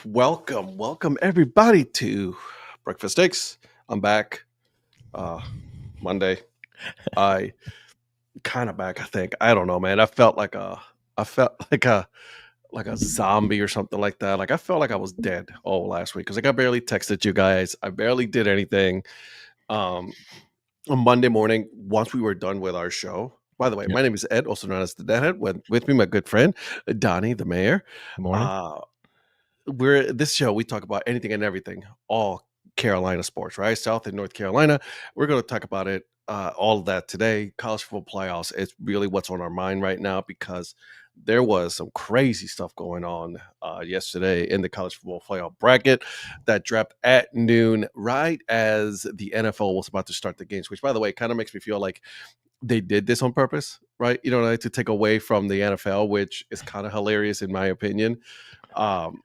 Welcome everybody to Breakfast Steaks. I'm back. Monday. I kind of back, I think. I don't know, man. I felt like a zombie or something like that. Like I felt like I was dead all last week because like I barely texted you guys. I barely did anything. Um on Monday morning, once we were done with our show. By the way, Yep. my name is Ed, also known as the Deadhead. With me, my good friend Donnie, the mayor. Good morning. Uh we're this show we talk about anything and everything, all Carolina sports, right? South and North Carolina. We're going to talk about it, all of that today. College football playoffs. It's really what's on our mind right now because there was some crazy stuff going on yesterday in the college football playoff bracket that dropped at noon, right as the NFL was about to start the games. Which, by the way, kind of makes me feel like they did this on purpose, right? You know, like to take away from the NFL, which is kind of hilarious in my opinion. Um,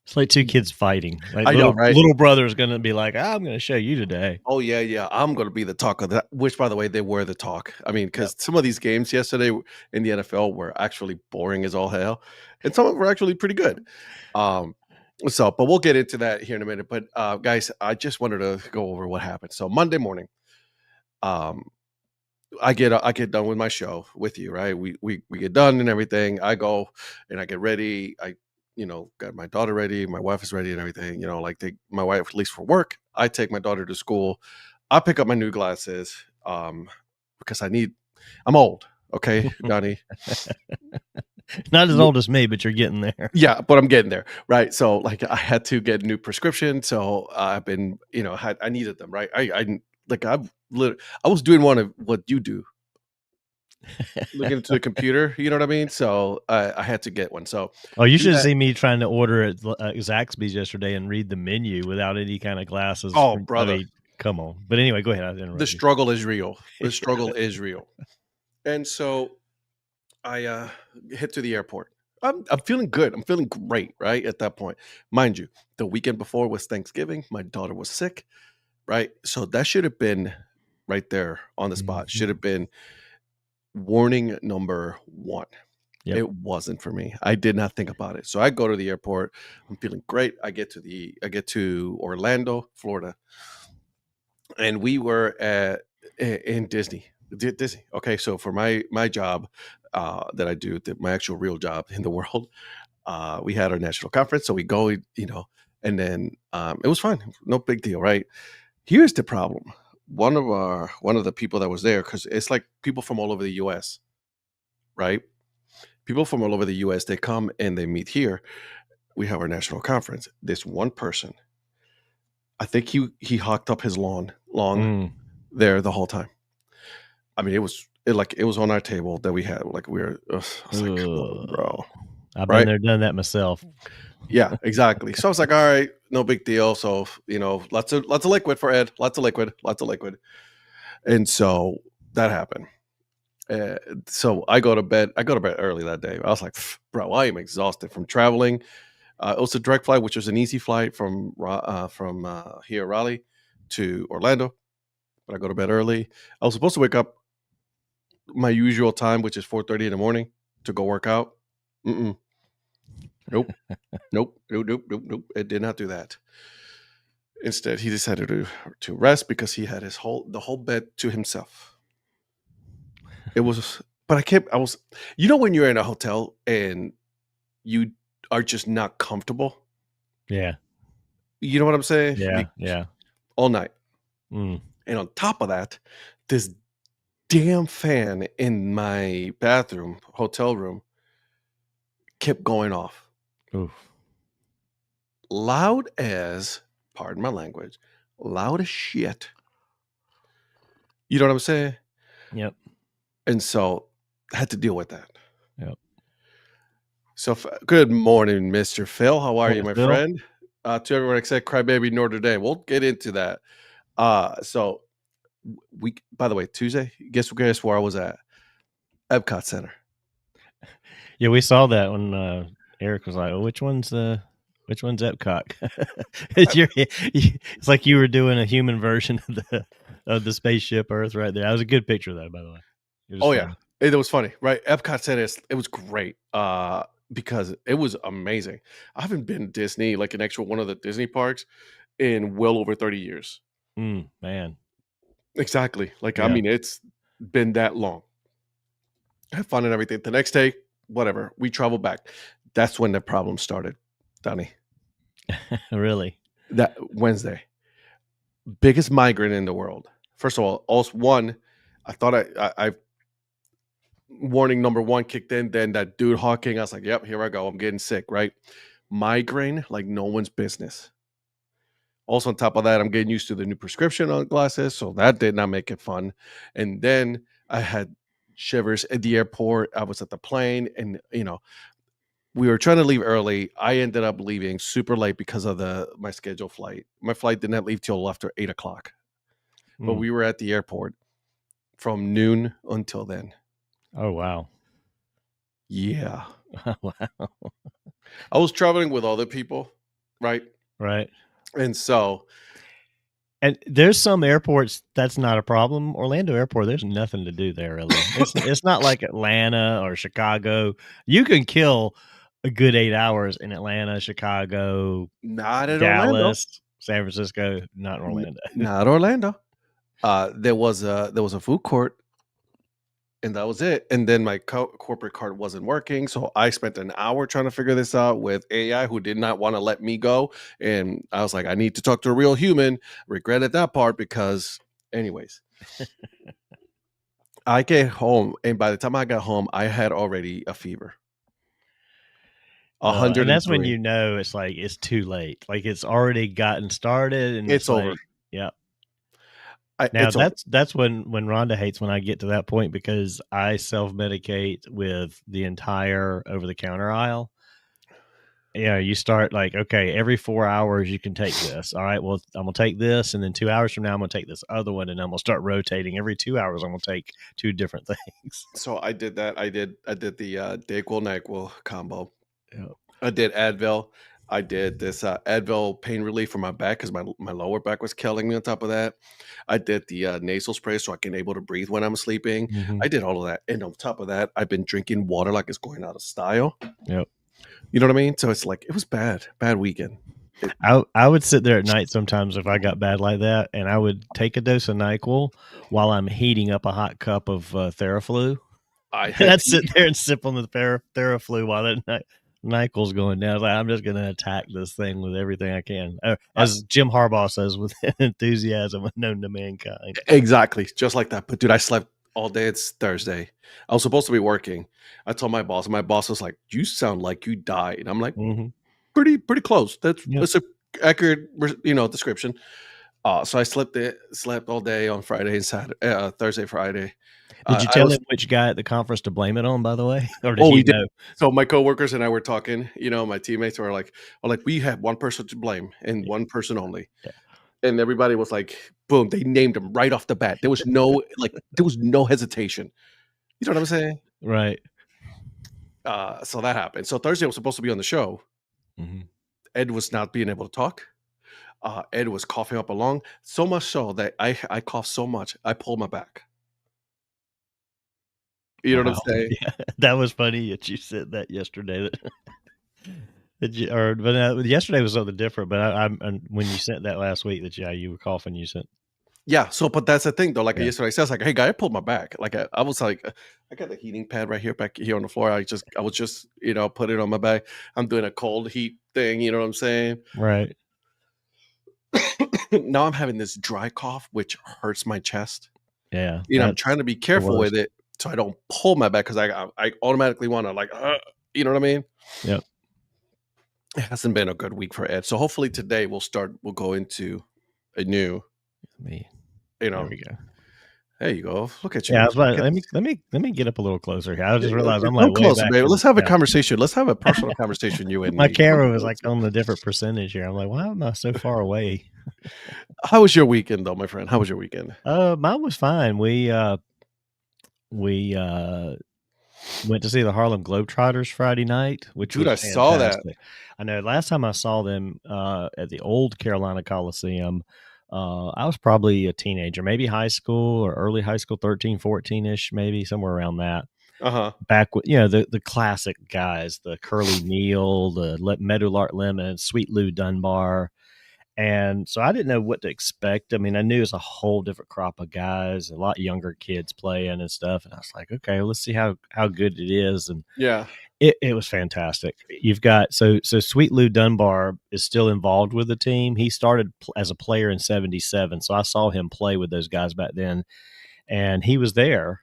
It's like two kids fighting. Like I know, right? little brother's gonna be like, I'm gonna show you today. Oh yeah. I'm gonna be the talk of that. Which, by the way, they were the talk. I mean, Yep. because some of these games yesterday in the NFL were actually boring as all hell, and some of them were actually pretty good. But we'll get into that here in a minute. But guys, I just wanted to go over what happened. So Monday morning, um, I get done with my show with you, right? We get done and everything. I go and I get ready. Got my daughter ready. My wife is ready and everything. My wife leaves for work. I take my daughter to school. I pick up my new glasses because I'm old. Okay, Donnie. Not as old as me, but you're getting there. Yeah, but I'm getting there, right? So like I had to get a new prescription. So I've been, I needed them, right? I was doing one of what you do, looking into the computer. You know what I mean? So I had to get one. So Oh, you do should have that. seen me trying to order at Zaxby's yesterday and read the menu without any kind of glasses. Oh, I brother, mean, come on. But anyway, go ahead. I the interrupted you. struggle is real. The struggle is real. And so I hit to the airport. I'm feeling good. I'm feeling great, right? At that point. Mind you, the weekend before was Thanksgiving. My daughter was sick, right? So that should have been right there on the spot. Should have been warning number one. Yep. It wasn't for me. I did not think about it. So I go to the airport. I'm feeling great. I get to Orlando, Florida, and we were in Disney. Disney. Okay, so for my job that I do, my actual real job in the world, we had our national conference. So we go, and then it was fine. No big deal, right? Here's the problem. One of the people that was there, because it's like people from all over the U.S., right? People from all over the U.S. They come and they meet here. We have our national conference. This one person, I think he hocked up his long there the whole time. I mean, it was on our table that we had. Like I was like, come on, bro. I've Right? been there, done that myself. Yeah, exactly. So I was like, all right, no big deal. So lots of liquid for Ed, lots of liquid, and so that happened. So I go to bed. I go to bed early that day. I was like, bro, I am exhausted from traveling. It was a direct flight, which was an easy flight from here Raleigh to Orlando. But I go to bed early. I was supposed to wake up my usual time, which is 4:30 in the morning, to go work out. Mm-mm. Nope. Nope. It did not do that. Instead, he decided to rest because he had the whole bed to himself. It was, but I was, when you're in a hotel and you are just not comfortable. Yeah. You know what I'm saying? Yeah. All night. Mm. And on top of that, this damn fan in my bathroom, hotel room, kept going off. Oof. Loud as, pardon my language, loud as shit. You know what I'm saying? Yep. And so I had to deal with that. Yep. So good morning, Mr. Phil. How are you, my Phil? friend? To everyone except Crybaby Notre Dame. We'll get into that. So by the way, Tuesday, guess where I was at? Epcot Center. Yeah, we saw that when Eric was like, "Oh, which one's Epcot?" It's like you were doing a human version of the spaceship Earth right there. That was a good picture, though, by the way. Oh, yeah. It was funny, right? Epcot Center, it was great. because it was amazing. I haven't been to Disney, like an actual one of the Disney parks, in well over 30 years. Man. Exactly. Like, I Yeah. mean, it's been that long. I had fun and everything. The next day, whatever, we traveled back. That's when the problem started, Donnie. Really? That Wednesday, biggest migraine in the world. First of all, also one, I thought I warning number one kicked in. Then that dude hawking, I was like, "Yep, here I go. I'm getting sick." Right, migraine like no one's business. Also, on top of that, I'm getting used to the new prescription on glasses, so that did not make it fun. And then I had shivers at the airport. I was at the plane, and we were trying to leave early. I ended up leaving super late because of my scheduled flight. My flight did not leave till after 8 o'clock, but Mm. we were at the airport from noon until then. Oh, wow. Yeah, Wow. I was traveling with other people, right? Right. And so And there's some airports that's not a problem. Orlando Airport, there's nothing to do there really. It's not like Atlanta or Chicago. You can kill a good 8 hours in Atlanta, Chicago, not in Orlando, Dallas, San Francisco, not in Orlando. not Orlando. There was a food court, and that was it. And then my corporate card wasn't working, so I spent an hour trying to figure this out with AI, who did not want to let me go. And I was like, I need to talk to a real human. Regretted that part because, anyways, I get home, and by the time I got home, I had already a fever, And that's when 103. you know it's like it's too late. Like it's already gotten started and It's it's over. like, yeah. Now It's over. that's when Rhonda hates when I get to that point because I self-medicate with the entire over-the-counter aisle. Yeah, you start like, okay, every 4 hours you can take this. All right, well, I'm gonna take this, and then 2 hours from now I'm gonna take this other one, and I'm gonna start rotating. Every 2 hours I'm gonna take two different things. So I did that. I did the Dayquil Nyquil combo. Yeah. I did Advil. I did this Advil pain relief for my back because my lower back was killing me. On top of that, I did the nasal spray so I can able to breathe when I'm sleeping. Mhm. I did all of that, and on top of that, I've been drinking water like it's going out of style. Yep. You know what I mean? So it's like it was bad weekend. I would sit there at night sometimes if I got bad like that, and I would take a dose of NyQuil while I'm heating up a hot cup of Theraflu. I And had I'd sit there and sip on the Theraflu while that NyQuil's going down. I was like, I'm just going to attack this thing with everything I can. I- As Jim Harbaugh says, with enthusiasm known to mankind. exactly just like that. But dude, I slept all day. It's Thursday. I was supposed to be working. I told my boss, and my boss was like, "You sound like you died." And I'm like, Mm-hmm. pretty close. Yep. That's a accurate description. So I slept all day on Friday and Saturday, Thursday, Friday. Did you I tell was him which guy at the conference to blame it on, by the way? Or did oh, he we did. know? So my coworkers and I were talking. My teammates were like, we have one person to blame and Yeah. one person only. Yeah. And everybody was like, boom, they named him right off the bat. There was no hesitation. You know what I'm saying? Right. So that happened. So Thursday I was supposed to be on the show. Mm-hmm. Ed was not being able to talk. Ed was coughing up a lung, so much so that I coughed so much I pulled my back. You know what I'm Wow. saying? Yeah, that was funny that you said that yesterday. But yesterday was something different. But when you sent that last week that you were coughing, you sent. Yeah. So, but that's the thing though. Like Yeah. yesterday, I said, like, "Hey, guy, I pulled my back." Like I was like, I got the heating pad back here on the floor. I was just put it on my back. I'm doing a cold heat thing. You know what I'm saying? Right. Now I'm having this dry cough, which hurts my chest. Yeah. I'm trying to be careful with it so I don't pull my back because I automatically want to you know what I mean? Yep. It hasn't been a good week for Ed. So hopefully today we'll go into a new, Me. you There know, we go. there you go. Look at you. Yeah, I was like, Look at let me get up a little closer here. I just this. realized I'm Come like way closer, back. baby. Let's have a Yeah. conversation. Let's have a personal conversation, you and My me. camera was like on a different percentage here. I'm like, why am I so far away? How was your weekend though, my friend? How was your weekend? Mine was fine. We went to see the Harlem Globetrotters Friday night, which Dude, was I saw that. fantastic. I know last time I saw them at the old Carolina Coliseum, I was probably a teenager, maybe high school or early high school, 13, 14-ish, maybe somewhere around that. back with, the classic guys, the Curly Neal, the Meadowlark Lemon, Sweet Lou Dunbar. And so I didn't know what to expect. I mean, I knew it was a whole different crop of guys, a lot younger kids playing and stuff. And I was like, okay, let's see how good it is. And yeah, it was fantastic. You've got so Sweet Lou Dunbar is still involved with the team. He started as a player in '77, so I saw him play with those guys back then, and he was there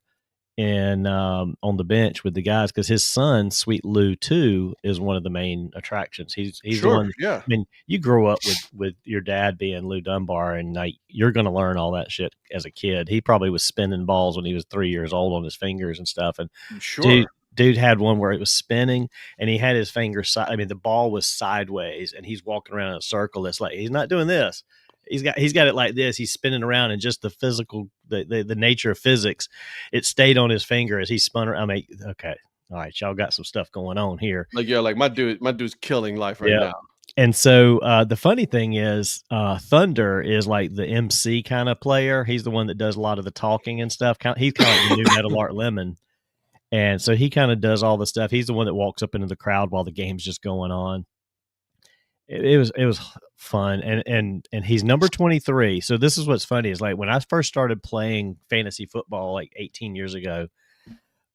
and on the bench with the guys because his son Sweet Lou too is one of the main attractions. He's the one. Yeah. I mean, you grow up with your dad being Lou Dunbar, and like you're going to learn all that shit as a kid. He probably was spinning balls when he was 3 years old on his fingers and stuff. And dude had one where it was spinning, and he had his finger I mean, the ball was sideways, and he's walking around in a circle. It's like he's not doing this. He's got it like this. He's spinning around, and just the physical, the nature of physics, it stayed on his finger as he spun around. I mean, okay, all right, y'all got some stuff going on here. Like my dude's killing life right now. And so the funny thing is, Thunder is like the MC kind of player. He's the one that does a lot of the talking and stuff. He's kind of like the new Meadowlark Lemon, and so he kind of does all the stuff. He's the one that walks up into the crowd while the game's just going on. It was fun, and he's number 23. So this is what's funny is like when I first started playing fantasy football like 18 years ago,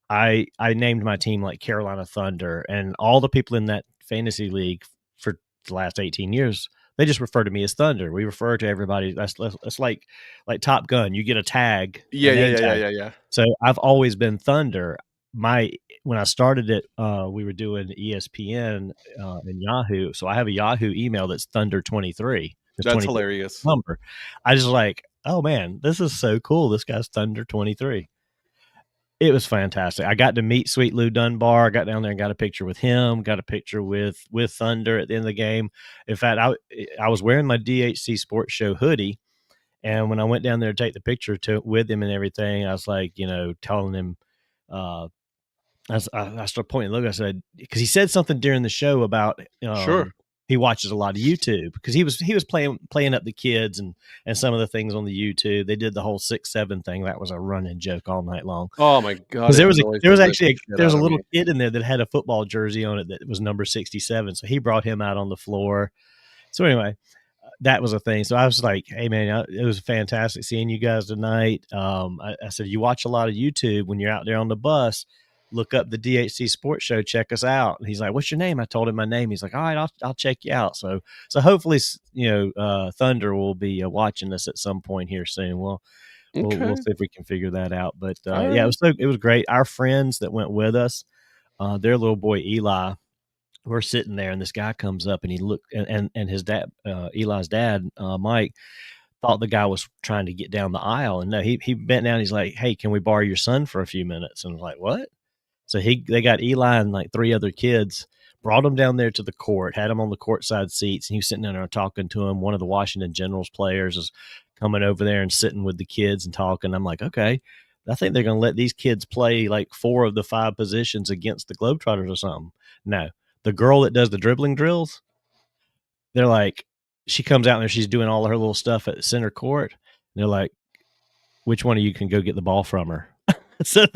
I named my team like Carolina Thunder, and all the people in that fantasy league for the last 18 years, they just refer to me as Thunder. We refer to everybody. That's like Top Gun. You get a tag. Yeah. So I've always been Thunder. When I started it, we were doing ESPN and Yahoo. So I have a Yahoo email that's Thunder23. That's hilarious. Number. I just like, oh man, this is so cool. This guy's Thunder23. It was fantastic. I got to meet Sweet Lou Dunbar. I got down there and got a picture with him. Got a picture with Thunder at the end of the game. In fact, I was wearing my DHC Sports Show hoodie, and when I went down there to take the picture with him and everything, I was like, telling him. I started pointing. Look, I said because he said something during the show about he watches a lot of YouTube because he was playing up the kids and some of the things on the YouTube. They did the whole 6'7" thing. That was a running joke all night long. Oh my god! There was a little kid in there that had a football jersey on it that was number 67. So he brought him out on the floor. So anyway, that was a thing. So I was like, hey man, it was fantastic seeing you guys tonight. I said, you watch a lot of YouTube when you're out there on the bus. Look up the DHC Sports Show. Check us out. And he's like, "What's your name?" I told him my name. He's like, "All right, I'll check you out." So hopefully, Thunder will be watching us at some point here soon. We'll see if we can figure that out. But it was great. Our friends that went with us, their little boy Eli, we're sitting there, and this guy comes up, and he looked, and his dad, Eli's dad, Mike, thought the guy was trying to get down the aisle, and no, he bent down. He's like, "Hey, can we borrow your son for a few minutes?" And I was like, "What?" So they got Eli and like 3 other kids, brought him down there to the court, had him on the courtside seats, and he was sitting down there talking to him. One of the Washington Generals players is coming over there and sitting with the kids and talking. I'm like, okay, I think they're going to let these kids play like 4 of the 5 positions against the Globetrotters or something. No, the girl that does the dribbling drills, they're like, she comes out there, she's doing all her little stuff at center court. And they're like, which one of you can go get the ball from her? So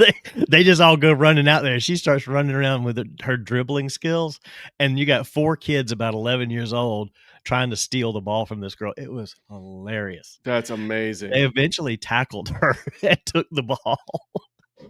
they just all go running out there. She starts running around with her dribbling skills, and you got 4 kids about 11 years old trying to steal the ball from this girl. It was hilarious. That's amazing. They eventually tackled her and took the ball.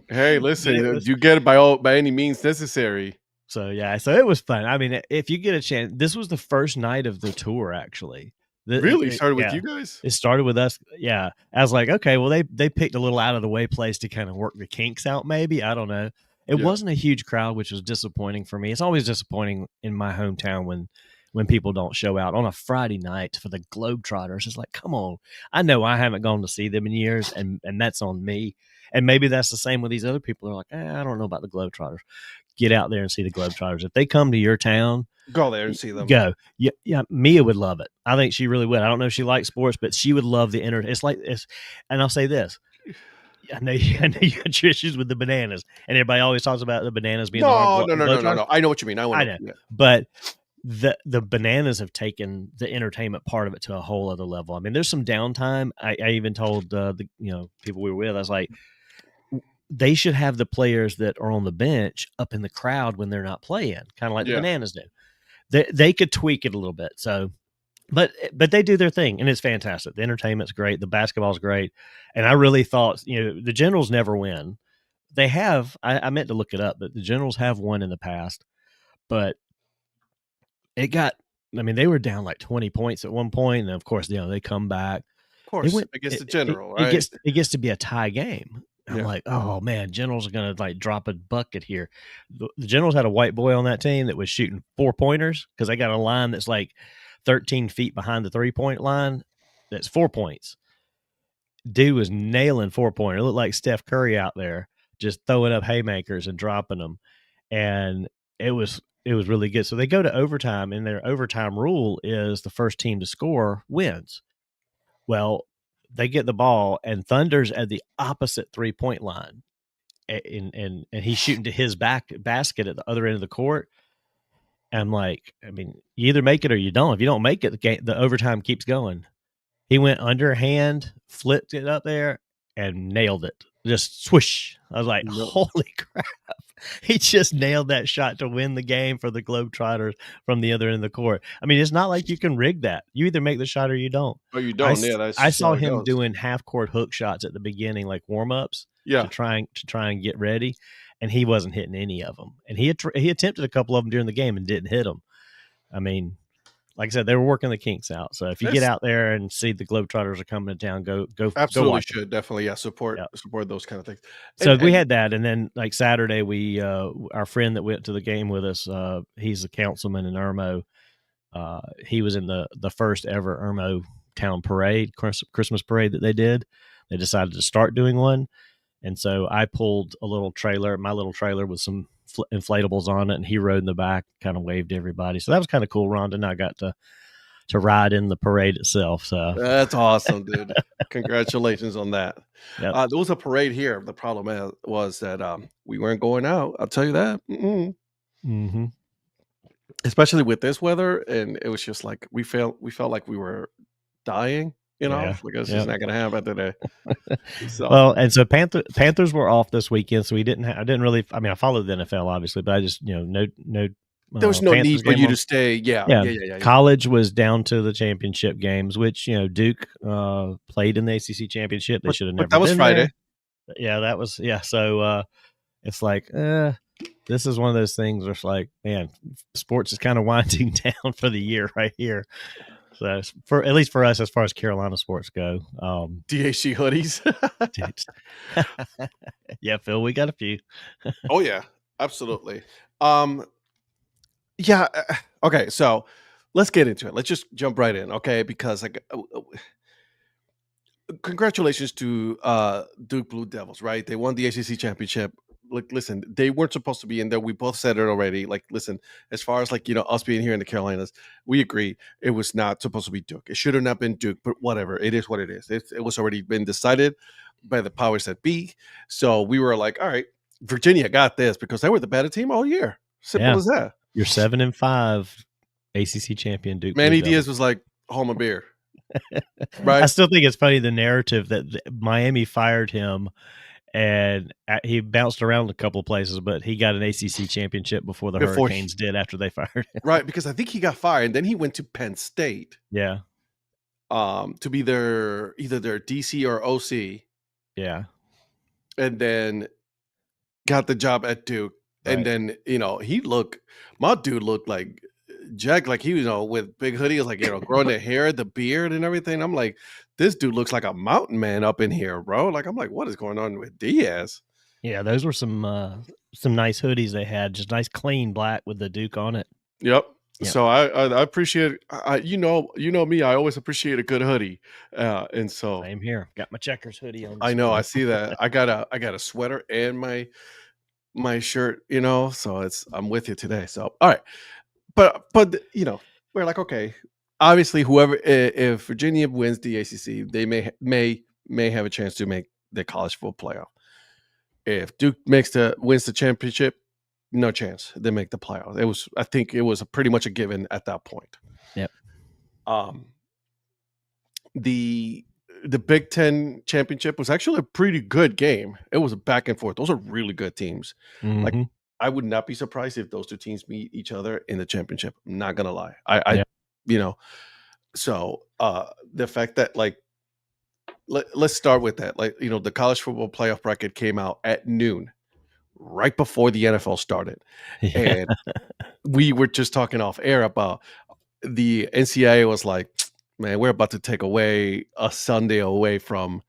Hey, listen, you get it by any means necessary. So it was fun. I mean, if you get a chance, this was the first night of the tour, actually. Really? It started with you guys? It started with us. Yeah. I was like, okay, well, they picked a little out of the way place to kind of work the kinks out, maybe. I don't know. It wasn't a huge crowd, which was disappointing for me. It's always disappointing in my hometown when people don't show out on a Friday night for the Globetrotters. It's like, come on. I know I haven't gone to see them in years, and that's on me. And maybe that's the same with these other people who are like, I don't know about the Globetrotters. Get out there and see the Globetrotters. If they come to your town, go there and see them. Go. Yeah, Mia would love it. I think she really would. I don't know if she likes sports, but she would love the and I'll say this. I know you got your issues with the bananas, and everybody always talks about the bananas being no. I know what you mean. I know. Yeah. But the bananas have taken the entertainment part of it to a whole other level. I mean, there's some downtime. I even told the people we were with, I was like, they should have the players that are on the bench up in the crowd when they're not playing, kind of like the Bananas do. They could tweak it a little bit. So, but they do their thing, and it's fantastic. The entertainment's great. The basketball's great. And I really thought, the Generals never win. They have, I meant to look it up, but the Generals have won in the past. But they were down like 20 points at one point, and of course, they come back. Of course, against the General, right? It gets to be a tie game. I'm like, oh man, Generals are gonna like drop a bucket here. The Generals had a white boy on that team that was shooting 4-pointers because they got a line that's like 13 feet behind the 3-point line. That's 4 points. Dude was nailing 4-pointer. It looked like Steph Curry out there just throwing up haymakers and dropping them, and it was really good. So they go to overtime, and their overtime rule is the first team to score wins. Well, they get the ball, and Thunder's at the opposite 3-point line, and he's shooting to his basket at the other end of the court. And I'm like, you either make it or you don't. If you don't make it, the overtime keeps going. He went underhand, flipped it up there, and nailed it. Just swoosh. I was like, holy crap. He just nailed that shot to win the game for the Globetrotters from the other end of the court. It's not like you can rig that. You either make the shot or you don't. Oh, you don't. I saw him doing half-court hook shots at the beginning, like warm-ups, to try and get ready, and he wasn't hitting any of them. And he attempted a couple of them during the game and didn't hit them. Like I said, they were working the kinks out. So if you get out there and see the Globetrotters are coming to town, go absolutely watch should. Definitely, support those kind of things. So we had that, and then like Saturday, we our friend that went to the game with us, he's a councilman in Irmo. He was in the first ever Irmo Town Parade, Christmas parade that they did. They decided to start doing one, and so I pulled my little trailer with some inflatables on it, and he rode in the back, kind of waved to everybody. So that was kind of cool. Rhonda and I got to ride in the parade itself. So that's awesome, dude. Congratulations on that. Yep. There was a parade here. The problem was that we weren't going out. I'll tell you that. Mm-hmm. Especially with this weather, and it was just like we felt like we were dying. Like it's just not going to happen today. So. Well, and so Panthers were off this weekend, so I didn't really. I followed the NFL obviously, but I just no. There was no need for you to stay. Yeah. College was down to the championship games, which Duke played in the ACC championship. They should have never. That was Friday. There. Yeah, that was So it's like this is one of those things where it's like, man, sports is kind of winding down for the year right here. So at least for us, as far as Carolina sports go, DHC hoodies. Yeah, Phil, we got a few. Oh yeah, absolutely. Yeah. Okay, so let's get into it. Let's just jump right in, okay? Because congratulations to Duke Blue Devils, right? They won the ACC championship. Like, listen, they weren't supposed to be in there. We both said it already. Like, listen, as far as us being here in the Carolinas, we agree it was not supposed to be Duke. It should have not been Duke, but whatever. It is what it is. It was already been decided by the powers that be. So we were like, all right, Virginia got this because they were the better team all year. Simple as that. You're 7-5 ACC champion Duke. Manny Diaz was like, home a beer. Right. I still think it's funny the narrative that Miami fired him. And he bounced around a couple of places, but he got an ACC championship before the Hurricanes did after they fired him. Right, because I think he got fired, and then he went to Penn State. Yeah. To be either their DC or OC. Yeah. And then got the job at Duke. Right. And then, my dude looked like Jack, like he was, with big hoodie, was like, growing the hair, the beard and everything. I'm like, this dude looks like a mountain man up in here, bro. Like, I'm like, what is going on with Diaz? Yeah, those were some nice hoodies they had, just nice clean black with the Duke on it. Yep. So I appreciate you know me, I always appreciate a good hoodie. And so same here. Got my Checkers hoodie on. I know, I see that. I got a sweater and my shirt, so I'm with you today. So all right. But we're like, okay, obviously if Virginia wins the ACC, they may have a chance to make the college football playoff. If Duke wins the championship, no chance they make the playoff. I think it was pretty much a given at that point. Yep. The the Big Ten championship was actually a pretty good game. It was a back and forth. Those are really good teams. Like, Mhm. I would not be surprised if those two teams meet each other in the championship. I'm not gonna lie. Yeah. You know, so the fact that like let's start with that. Like, the college football playoff bracket came out at noon, right before the NFL started. Yeah. And we were just talking off air about the NCAA was like, man, we're about to take away a Sunday away from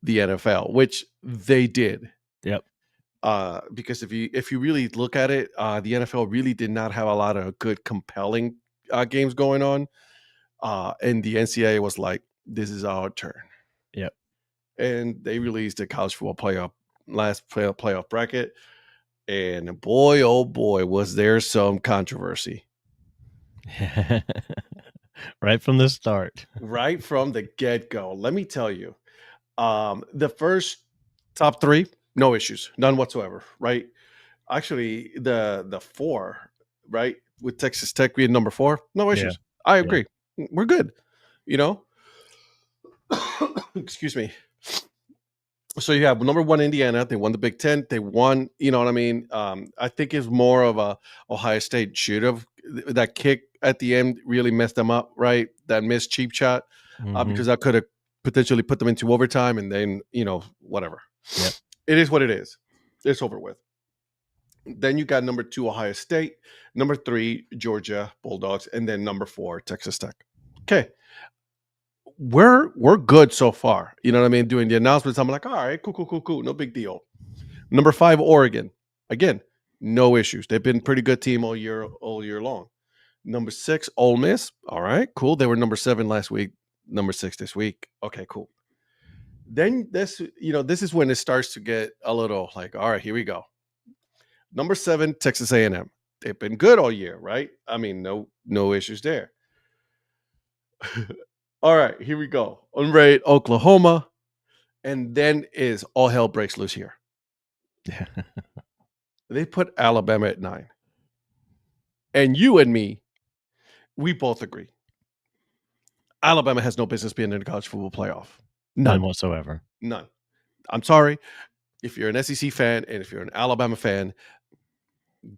the NFL, which they did. Yep. Because if you really look at it, the NFL really did not have a lot of good, compelling games going on. And the NCAA was like, this is our turn. Yep. And they released the college football playoff bracket. And boy, oh boy, was there some controversy. Right from the start. Right from the get-go. Let me tell you. The first top three, no issues, none whatsoever, right? Actually, the four, right, with Texas Tech being number 4, no Yeah. issues. I agree. We're good, you know? Excuse me. So you have number 1 Indiana. They won the Big Ten. They won, you know what I mean? I think it's more of a Ohio State should have that kick at the end really messed them up, right? That missed cheap shot, Mhm. because I could have potentially put them into overtime, and then whatever. Yep. It is what it is. It's over with. Then you got number 2 Ohio State, number 3 Georgia Bulldogs, and then number 4 Texas Tech. Okay. We're good so far. You know what I mean? Doing the announcements, I'm like, all right, cool. No big deal. Number 5, Oregon. Again, no issues. They've been a pretty good team all year long. Number 6, Ole Miss. All right, cool. They were number 7 last week, number 6 this week. Okay, cool. Then this is when it starts to get a little like, all right, here we go. Number 7, Texas A&M. They've been good all year, right? I mean, no issues there. All right, here we go. Unrated Oklahoma, and then is all hell breaks loose here. They put Alabama at 9. And you and me, we both agree. Alabama has no business being in the college football playoff. None whatsoever. None. I'm sorry. If you're an SEC fan and if you're an Alabama fan,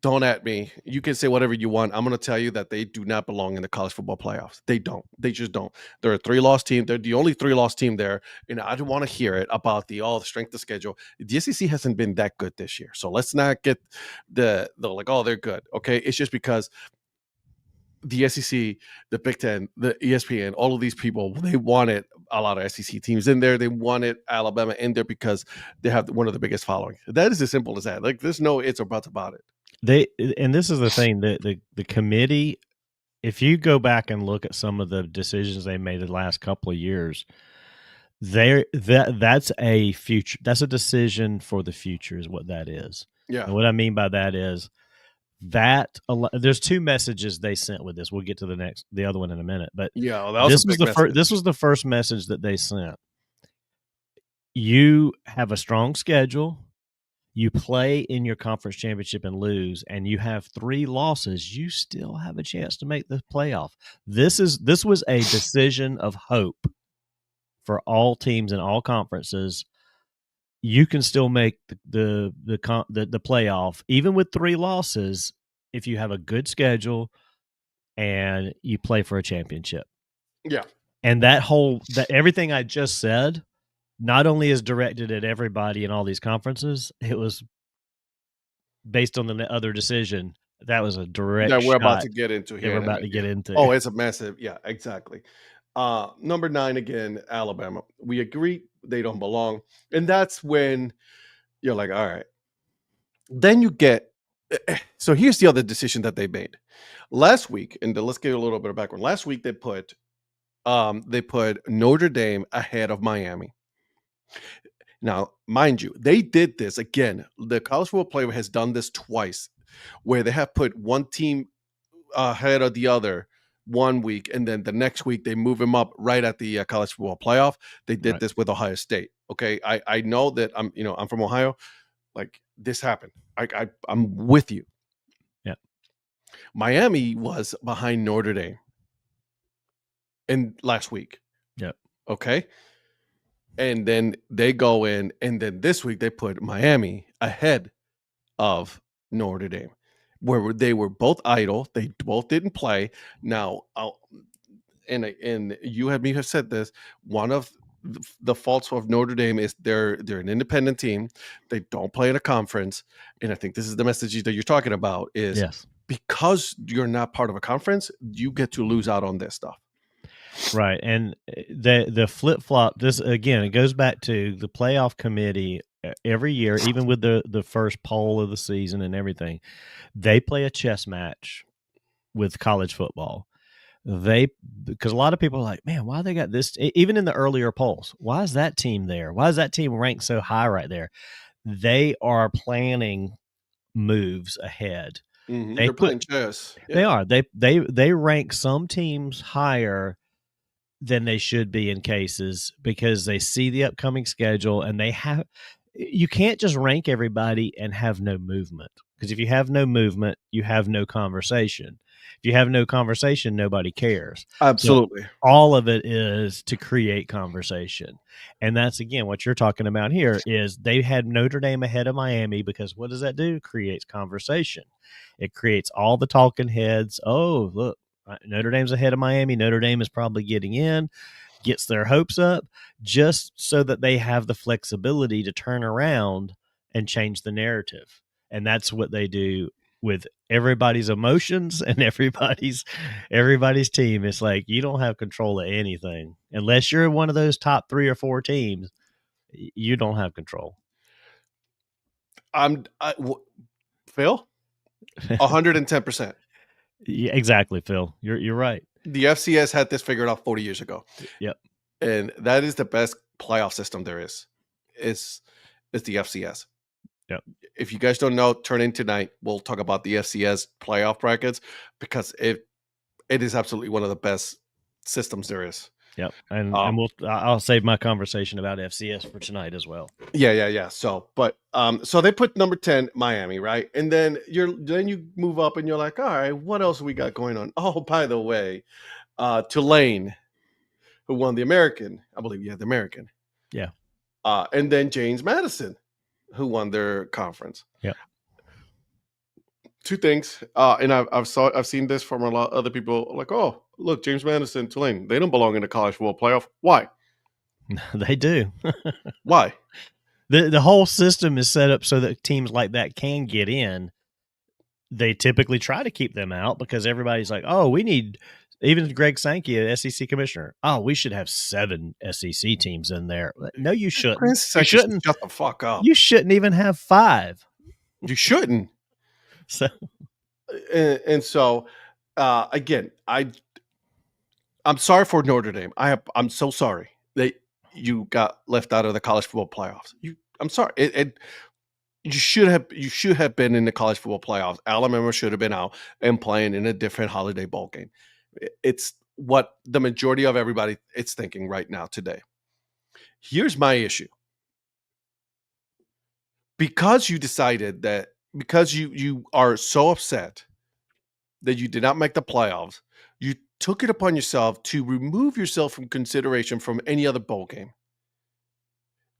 don't at me. You can say whatever you want. I'm going to tell you that they do not belong in the college football playoffs. They don't. They just don't. They're a 3-loss team. They're the only 3-loss team there. And I don't want to hear it about the strength of schedule. The SEC hasn't been that good this year. So let's not get the like, oh, they're good. Okay. It's just because the SEC, the Big Ten, the ESPN, all of these people, they wanted a lot of SEC teams in there. They wanted Alabama in there because they have one of the biggest following. That is as simple as that. Like, there's no ifs or buts about it. And this is the thing that the committee, if you go back and look at some of the decisions they made the last couple of years, that's a decision for the future is what that is. Yeah. And what I mean by that is that there's 2 messages they sent with this. We'll get to the other one in a minute, but yeah, that was this was the first message that they sent. You have a strong schedule. You play in your conference championship and lose, and you have 3 losses, you still have a chance to make the playoff. This was a decision of hope for all teams in all conferences. You can still make the playoff even with 3 losses if you have a good schedule and you play for a championship. Yeah. And everything I just said not only is directed at everybody in all these conferences, it was based on the other decision. That was a direct that we're shot about to get into here. We're about to get into. Oh, it's a massive. Yeah, exactly. Number 9 again, Alabama. We agree they don't belong, and that's when you're like, all right. Then you get. So here's the other decision that they made last week, and let's get a little bit of background. Last week they put Notre Dame ahead of Miami. Now, mind you, they did this again. The college football player has done this twice, where they have put one team ahead of the other one week, and then the next week they move him up right at the college football playoff. They did this with Ohio State. Okay, I know that I'm from Ohio. Like, this happened. I'm with you. Yeah. Miami was behind Notre Dame in last week. Yep. Okay. and then they go in, and then this week they put Miami ahead of Notre Dame, where they were both idle. They both didn't play. Now, and you have me have said this. One of the faults of Notre Dame is they're an independent team. They don't play in a conference, and I think this is the message that you're talking about. Is Yes. because you're not part of a conference, you get to lose out on this stuff. Right. And the flip flop, this again, it goes back to the playoff committee every year, even with the first poll of the season and everything. They play a chess match with college football. Because a lot of people are like, man, why they got this? Even in the earlier polls, why is that team there? Why is that team ranked so high right there? They are planning moves ahead. They're playing chess. They are. They rank some teams higher than they should be in cases because they see the upcoming schedule and you can't just rank everybody and have no movement, because if you have no movement, you have no conversation. If you have no conversation, nobody cares. Absolutely. So all of it is to create conversation. And that's, again, what you're talking about here is they had Notre Dame ahead of Miami because what does that do? It creates conversation. It creates all the talking heads. Oh, look, Notre Dame's ahead of Miami. Notre Dame is probably getting in, gets their hopes up just so that they have the flexibility to turn around and change the narrative. And that's what they do with everybody's emotions and everybody's team. It's like you don't have control of anything unless you're one of those top 3 or 4 teams. You don't have control. Phil, 110%. Yeah, exactly, Phil. You're right. The FCS had this figured out 40 years ago. Yep. And that is the best playoff system there is. It's the FCS. Yep. If you guys don't know, turn in tonight. We'll talk about the FCS playoff brackets because it is absolutely one of the best systems there is. Yep. And I'll save my conversation about FCS for tonight as well. Yeah. So they put number 10 Miami, right? And then you move up and you're like, all right, what else we got going on? Oh, by the way, Tulane, who won the American, I believe the American. Yeah. And then James Madison, who won their conference. Yeah. 2 things. And I've seen this from a lot of other people like, oh, look, James Madison, Tulane, they don't belong in the college football playoff. Why? They do. Why? The whole system is set up so that teams like that can get in. They typically try to keep them out because everybody's like, oh, we need, even Greg Sankey, SEC commissioner, oh, we should have 7 SEC teams in there. No, you shouldn't. You shouldn't. Shut the fuck up. You shouldn't even have 5. You shouldn't. So, and so, again, I'm sorry for Notre Dame. I'm so sorry that you got left out of the college football playoffs. I'm sorry. You should have been in the college football playoffs. Alabama should have been out and playing in a different holiday bowl game. It's what the majority of everybody is thinking right now today. Here's my issue. Because you decided that, because you are so upset that you did not make the playoffs, you took it upon yourself to remove yourself from consideration from any other bowl game.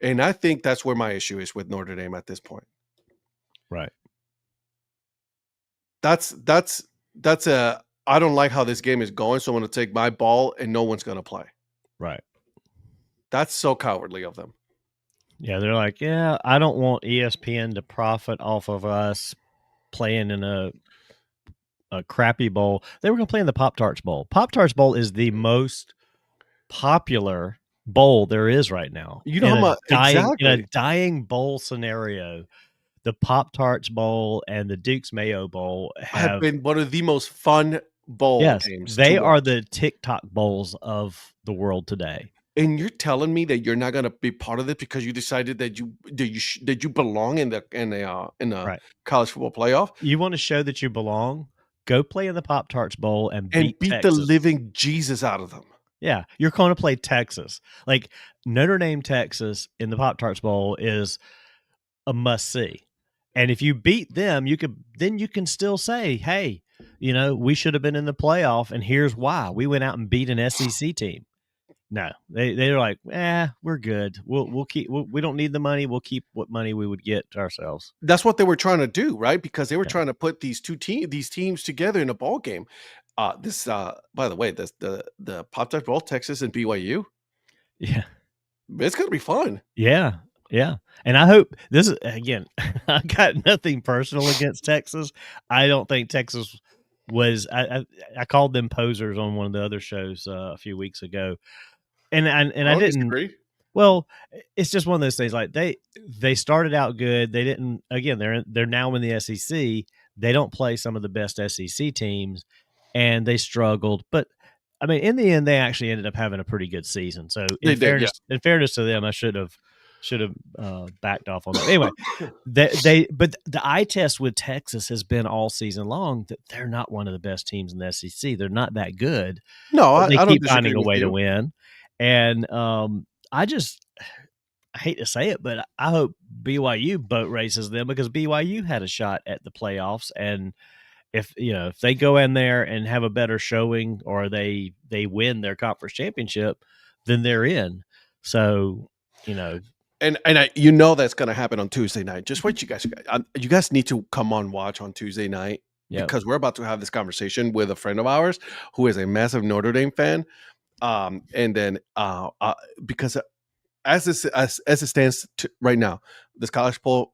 And I think that's where my issue is with Notre Dame at this point. Right. That's I don't like how this game is going, so I'm going to take my ball and no one's going to play. Right. That's so cowardly of them. Yeah, they're like, yeah, I don't want ESPN to profit off of us playing in a crappy bowl. They were going to play in the Pop-Tarts Bowl. Pop-Tarts Bowl is the most popular bowl there is right now. You know how much in a dying bowl scenario, the Pop-Tarts Bowl and the Duke's Mayo Bowl have been one of the most fun bowl games. They are the TikTok bowls of the world today. And you're telling me that you're not going to be part of this because you decided that you belong in the right. college football playoff? You want to show that you belong? Go play in the Pop-Tarts Bowl and beat the living Jesus out of them. Yeah, you're going to play Texas. Like Notre Dame, Texas in the Pop-Tarts Bowl is a must-see. And if you beat them, you can still say, hey, we should have been in the playoff, and here's why. We went out and beat an SEC team. No, they're like, we're good. We'll keep. We don't need the money. We'll keep what money we would get to ourselves. That's what they were trying to do, right? Because they were Yeah. trying to put these teams together in a ball game. This by the way, this the Pop Touch Bowl, Texas and BYU. Yeah. It's gonna be fun. Yeah. Yeah. And I hope this is, again, I got nothing personal against Texas. I don't think Texas was, I called them posers on one of the other shows a few weeks ago. And I don't didn't, disagree. well, it's just one of those things. Like they started out good. They didn't, again, they're now in the SEC. They don't play some of the best SEC teams and they struggled, but I mean, in the end, they actually ended up having a pretty good season. So They did, yeah. in fairness to them, I should have backed off on that. Anyway, but the eye test with Texas has been all season long that they're not one of the best teams in the SEC. They're not that good. No, They I don't keep disagree finding a with way to you. win, and I hate to say it, but I hope BYU boat races them because BYU had a shot at the playoffs, and if they go in there and have a better showing or they win their conference championship, then they're in. So, And that's going to happen on Tuesday night. Just wait, you guys need to come on watch on Tuesday night because we're about to have this conversation with a friend of ours who is a massive Notre Dame fan. And then because as it stands right now, this college football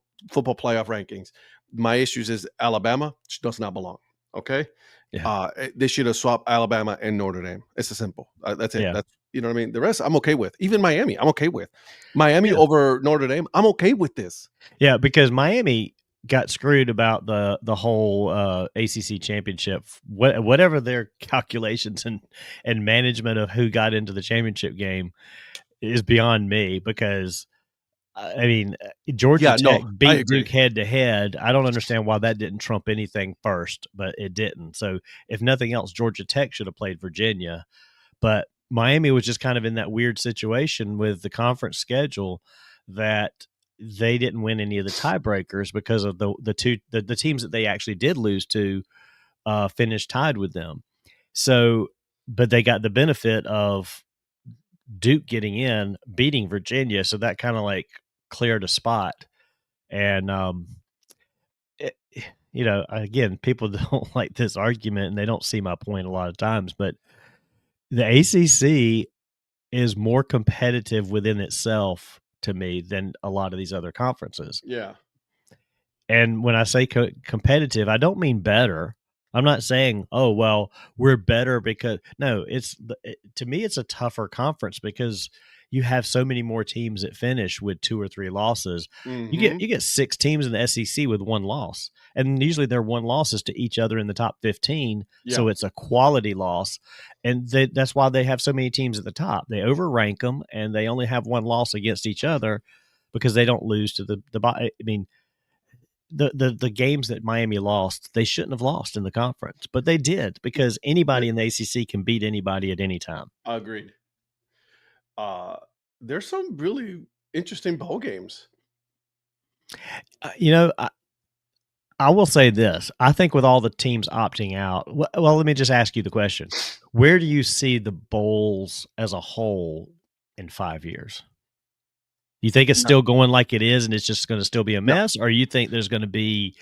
playoff rankings, my issues is Alabama does not belong. Okay. Yeah. They should have swapped Alabama and Notre Dame. It's a simple. That's it. Yeah. That's, you know what I mean? The rest I'm okay with. Even Miami, I'm okay with. Miami over Notre Dame, I'm okay with this. Yeah, because Miami got screwed about the whole ACC championship. Whatever their calculations and management of who got into the championship game is beyond me because I mean, Georgia Tech beat Duke head to head. I don't understand why that didn't trump anything first, but it didn't. So if nothing else, Georgia Tech should have played Virginia, but Miami was just kind of in that weird situation with the conference schedule that they didn't win any of the tiebreakers because of the teams that they actually did lose to finished tied with them. So, but they got the benefit of Duke getting in, beating Virginia, so that kind of like cleared a spot. And again, people don't like this argument and they don't see my point a lot of times, but the ACC is more competitive within itself to me than a lot of these other conferences. Yeah. And when I say competitive, I don't mean better. I'm not saying, oh, well, we're better because no, to me, it's a tougher conference because you have so many more teams that finish with 2 or 3 losses. Mm-hmm. You get 6 teams in the SEC with 1 loss, and usually their 1 losses to each other in the top 15. Yeah. So it's a quality loss, and that's why they have so many teams at the top. They overrank them, and they only have 1 loss against each other because they don't lose to the. I mean, the games that Miami lost, they shouldn't have lost in the conference, but they did because anybody in the ACC can beat anybody at any time. Agreed. There's some really interesting bowl games. I will say this. I think with all the teams opting out, well, let me just ask you the question. Where do you see the bowls as a whole in 5 years? You think it's still going like it is and it's just going to still be a mess? Or you think there's going to be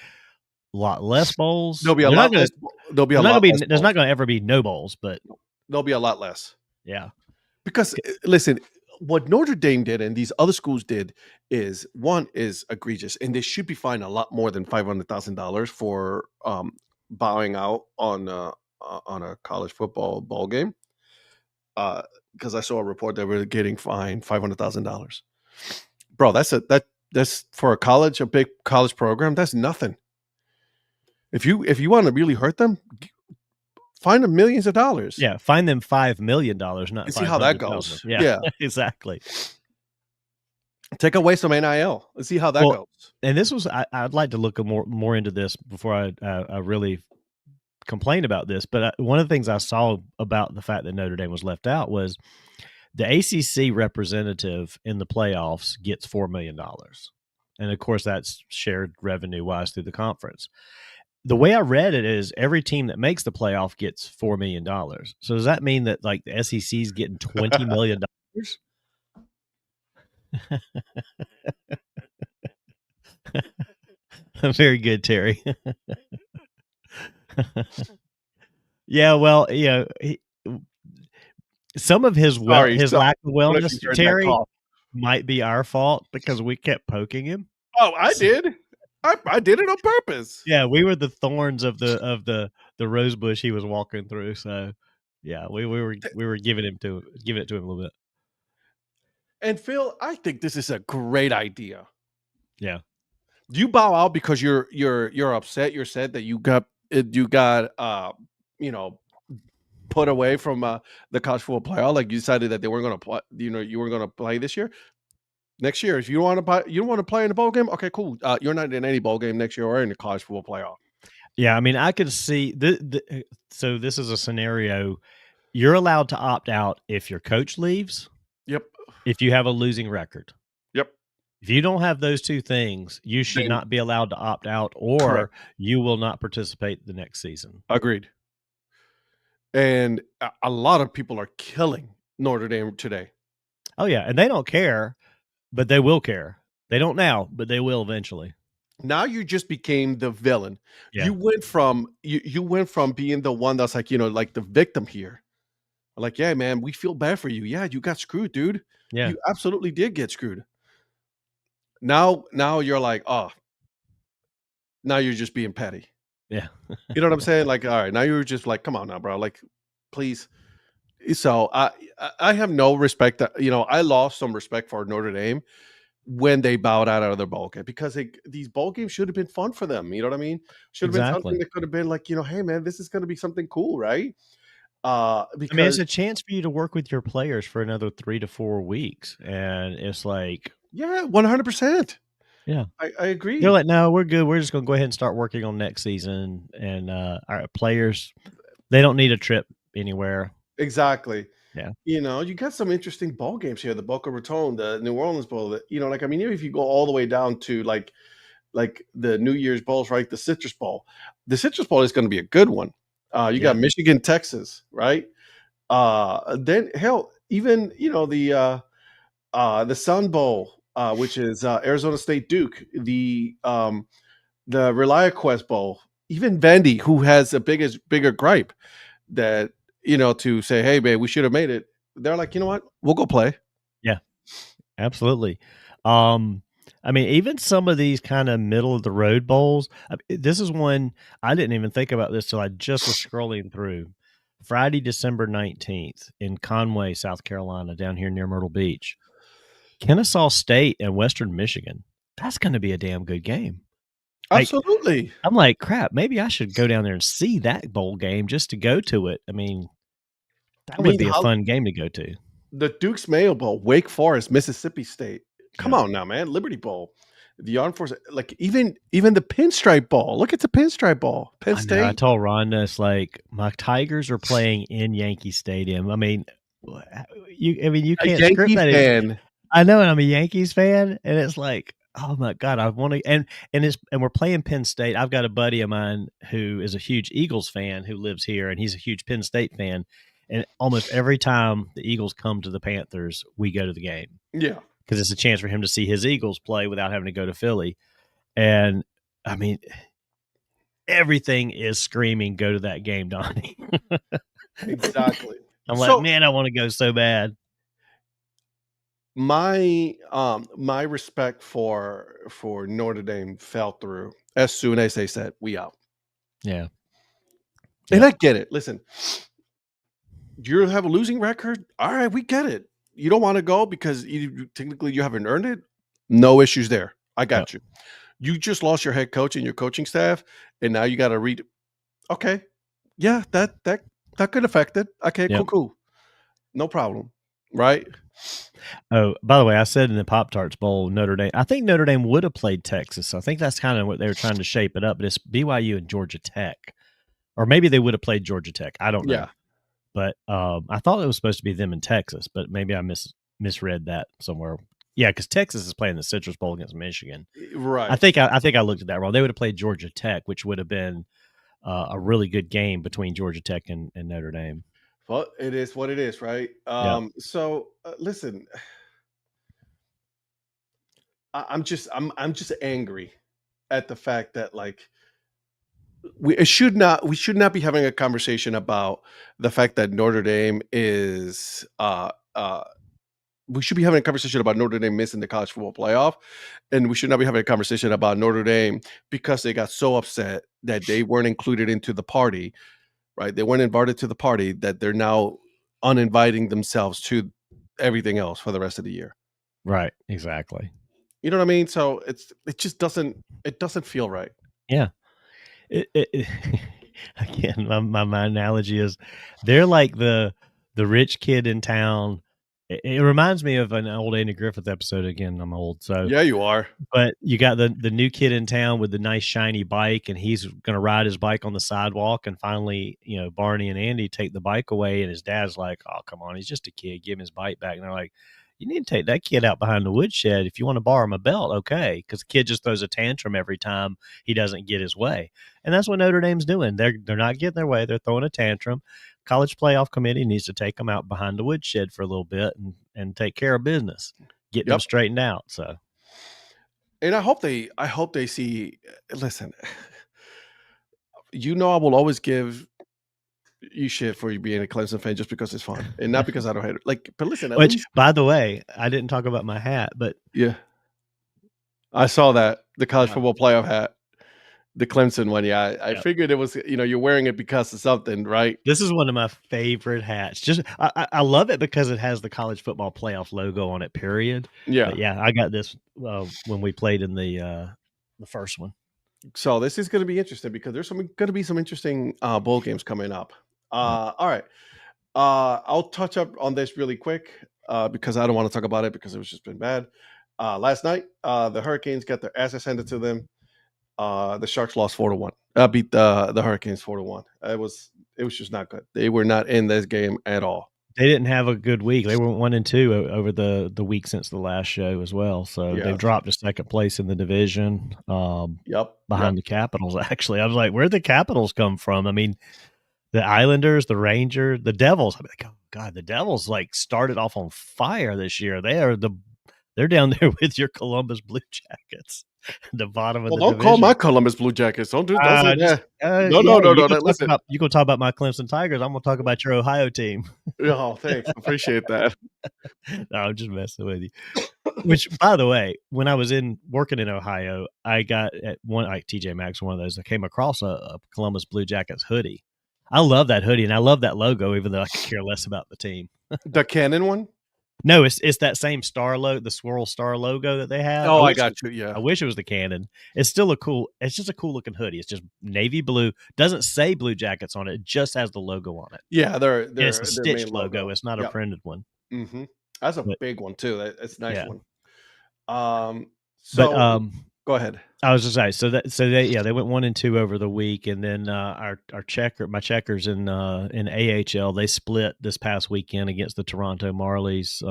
a lot less bowls? There'll be a lot less. There'll be a lot less. There's not going to ever be no bowls, but there'll be a lot less. Yeah. Because listen, what Notre Dame did and these other schools did is one is egregious, and they should be fined a lot more than $500,000 for bowing out on a college football ball game. Because I saw a report that we're getting fined $500,000. Bro, that's for a big college program. That's nothing. If you want to really hurt them, find them millions of dollars. Yeah, find them $5 million, not Let's see how that goes. Yeah, exactly. Take away some NIL. Let's see how that goes. And this was I'd like to look more into this before I really complain about this. But one of the things I saw about the fact that Notre Dame was left out was the ACC representative in the playoffs gets $4 million, and of course that's shared revenue wise through the conference. the way I read it is every team that makes the playoff gets $4 million. So does that mean that like the SEC is getting $20 million? Very good, Terry. Yeah, well, some of his Sorry, his lack of what if you wellness, heard that Terry, cough? might be our fault because we kept poking him. Oh, I did. I did it on purpose. Yeah, we were the thorns of the rose bush he was walking through. So, yeah, we were giving it to him a little bit. And Phil, I think this is a great idea. Yeah. Do you bow out because you're upset? You're sad that you got put away from the college football playoff. Like you decided that they weren't going to play. You weren't going to play this year. Next year, if you don't want to play in the bowl game, okay, cool. You're not in any bowl game next year or in the college football playoff. Yeah, I mean, I could see so this is a scenario. You're allowed to opt out if your coach leaves. Yep. If you have a losing record. Yep. If you don't have those two things, you should not be allowed to opt out, or correct. You will not participate the next season. Agreed. And a lot of people are killing Notre Dame today. Oh yeah, and they don't care, but they will care. They don't now, but they will eventually. Now you just became the villain. Yeah. You went from being the one that's like, like the victim here. Like, yeah, man, we feel bad for you. Yeah, you got screwed, dude. Yeah. You absolutely did get screwed. Now you're like, oh, now you're just being petty. Yeah. You know what I'm saying? Like, all right, now you're just like, come on now, bro. Like, please. So I have no respect. I lost some respect for Notre Dame when they bowed out of their bowl game because these bowl games should have been fun for them. You know what I mean? Should have been something that could have been like, hey man, this is going to be something cool, right? Because I mean, it's a chance for you to work with your players for another 3 to 4 weeks, and it's like, yeah, 100%. Yeah, I agree. They're like, no, we're good. We're just going to go ahead and start working on next season, and our players, they don't need a trip anywhere. Exactly. Yeah. You got some interesting ball games here. The Boca Raton, the New Orleans Bowl. Even if you go all the way down to like the New Year's Bowls, right? The Citrus Bowl. The Citrus Bowl is going to be a good one. You got Michigan, Texas, right? Then hell, even the Sun Bowl, which is Arizona State Duke, the ReliaQuest Bowl, even Vandy, who has a bigger gripe that to say, hey man, we should have made it. They're like, you know what? We'll go play. Yeah, absolutely. I mean, even some of these kind of middle of the road bowls. This is one I didn't even think about this till I just was scrolling through. Friday, December 19th in Conway, South Carolina, down here near Myrtle Beach. Kennesaw State and Western Michigan. That's going to be a damn good game. Absolutely. I'm like, crap, maybe I should go down there and see that bowl game just to go to it. I mean, that would be a fun game to go to. The Duke's Mayo Bowl, Wake Forest, Mississippi State. Come on now, man. Liberty Bowl. The Armed Forces, like even the Pinstripe Bowl. Look at the Pinstripe Bowl. Penn State. I told Rhonda, it's like my Tigers are playing in Yankee Stadium. I mean, you can't script that in. I know, and I'm a Yankees fan, and it's like, oh my God, I want to, and we're playing Penn State. I've got a buddy of mine who is a huge Eagles fan who lives here, and he's a huge Penn State fan. And almost every time the Eagles come to the Panthers, we go to the game. Yeah. Because it's a chance for him to see his Eagles play without having to go to Philly. And I mean, everything is screaming, go to that game, Donnie. Exactly. I'm like, man, I want to go so bad. My respect for Notre Dame fell through as soon as they said we out. Yeah. And I get it. Listen, you have a losing record. All right, we get it. You don't want to go because technically you haven't earned it. No issues there. I got you. You just lost your head coach and your coaching staff, and now you got to read. Okay, yeah, that could affect it. Okay, cool. No problem. Right. Oh, by the way, I said in the Pop-Tarts Bowl, Notre Dame. I think Notre Dame would have played Texas. I think that's kind of what they were trying to shape it up. But it's BYU and Georgia Tech, or maybe they would have played Georgia Tech. I don't know. Yeah. But I thought it was supposed to be them in Texas, but maybe I misread that somewhere. Yeah, because Texas is playing the Citrus Bowl against Michigan. Right. I think I looked at that wrong. They would have played Georgia Tech, which would have been a really good game between Georgia Tech and Notre Dame. Well, it is what it is, right? Yeah. So listen, I'm just angry at the fact that like we should not be having a conversation about the fact that Notre Dame is we should be having a conversation about Notre Dame missing the college football playoff, and we should not be having a conversation about Notre Dame because they got so upset that they weren't included into the party, right? They weren't invited to the party that they're now uninviting themselves to everything else for the rest of the year. Right. Exactly. You know what I mean? So it just doesn't feel right. Yeah. It again, my analogy is they're like the rich kid in town. It reminds me of an old Andy Griffith episode. Again, I'm old, so Yeah, you are. but you got the new kid in town with the nice shiny bike, and he's going to ride his bike on the sidewalk. And finally, Barney and Andy take the bike away, and his dad's like, "Oh, come on, he's just a kid. Give him his bike back." And they're like, "You need to take that kid out behind the woodshed if you want to borrow him a belt, okay?" Because the kid just throws a tantrum every time he doesn't get his way, and that's what Notre Dame's doing. They're not getting their way. They're throwing a tantrum. College playoff committee needs to take them out behind the woodshed for a little bit and take care of business, get them Yep. straightened out. So. And I hope they see. Listen, I will always give you shit for you being a Clemson fan just because it's fun and not because I don't hate it. Like, but listen, at Which, least, by the way, I didn't talk about my hat, but yeah, I saw that the college Yeah. football playoff hat, the Clemson one. Yeah, I Yeah. figured it was. You're wearing it because of something, right? this is one of my favorite hats. Just I love it because it has the college football playoff logo on it. Period. Yeah. But yeah, I got this when we played in the first one. So this is going to be interesting because there's going to be some interesting bowl games coming up. All right. I'll touch up on this really quick because I don't want to talk about it because it was just been bad. Last night, the Hurricanes got their asses handed to them. The Sharks lost 4-1. Beat the Hurricanes 4-1. It was just not good. They were not in this game at all. They didn't have a good week. They were 1-2 over the week since the last show as well. So Yeah. they've dropped to second place in the division. Yep. Behind the Capitals. Actually, I was like, where'd the Capitals come from? I mean, the Islanders, the Rangers, the Devils. I'm like, oh God, the Devils like started off on fire this year. They're down there with your Columbus Blue Jackets, the bottom of the division. Don't call my Columbus Blue Jackets. Don't say that. No. You gonna talk about my Clemson Tigers? I'm gonna talk about your Ohio team. Oh, thanks. Appreciate that. No, I'm just messing with you. Which, by the way, when I was working in Ohio, I got at one like TJ Maxx, one of those. I came across a Columbus Blue Jackets hoodie. I love that hoodie and I love that logo, even though I could care less about the team. The Cannon one? No, it's that same star logo, the swirl star logo that they have. Oh, I got you. Yeah, I wish it was the Cannon. It's still it's just a cool looking hoodie. It's just navy blue. Doesn't say Blue Jackets on it. It just has the logo on it. Yeah, it's a stitched logo. It's not a printed one. Mm-hmm. That's a big one too. That's a nice one. Go ahead. I was just saying, they went 1-2 over the week, and then my checkers in AHL, they split this past weekend against the Toronto Marlies.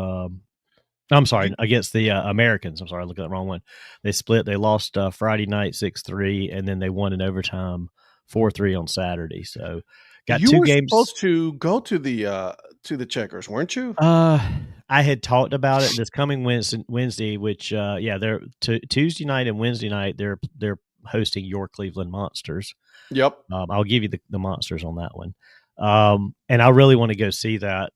I'm sorry, against the Americans. I'm sorry, I looked at the wrong one. They split. They lost Friday night 6-3, and then they won in overtime 4-3 on Saturday. So got you 2 were games. Supposed to go to the checkers, weren't you? I had talked about it this coming Wednesday, which they're Tuesday night and Wednesday night. They're hosting your Cleveland Monsters. Yep. I'll give you the Monsters on that one. And I really want to go see that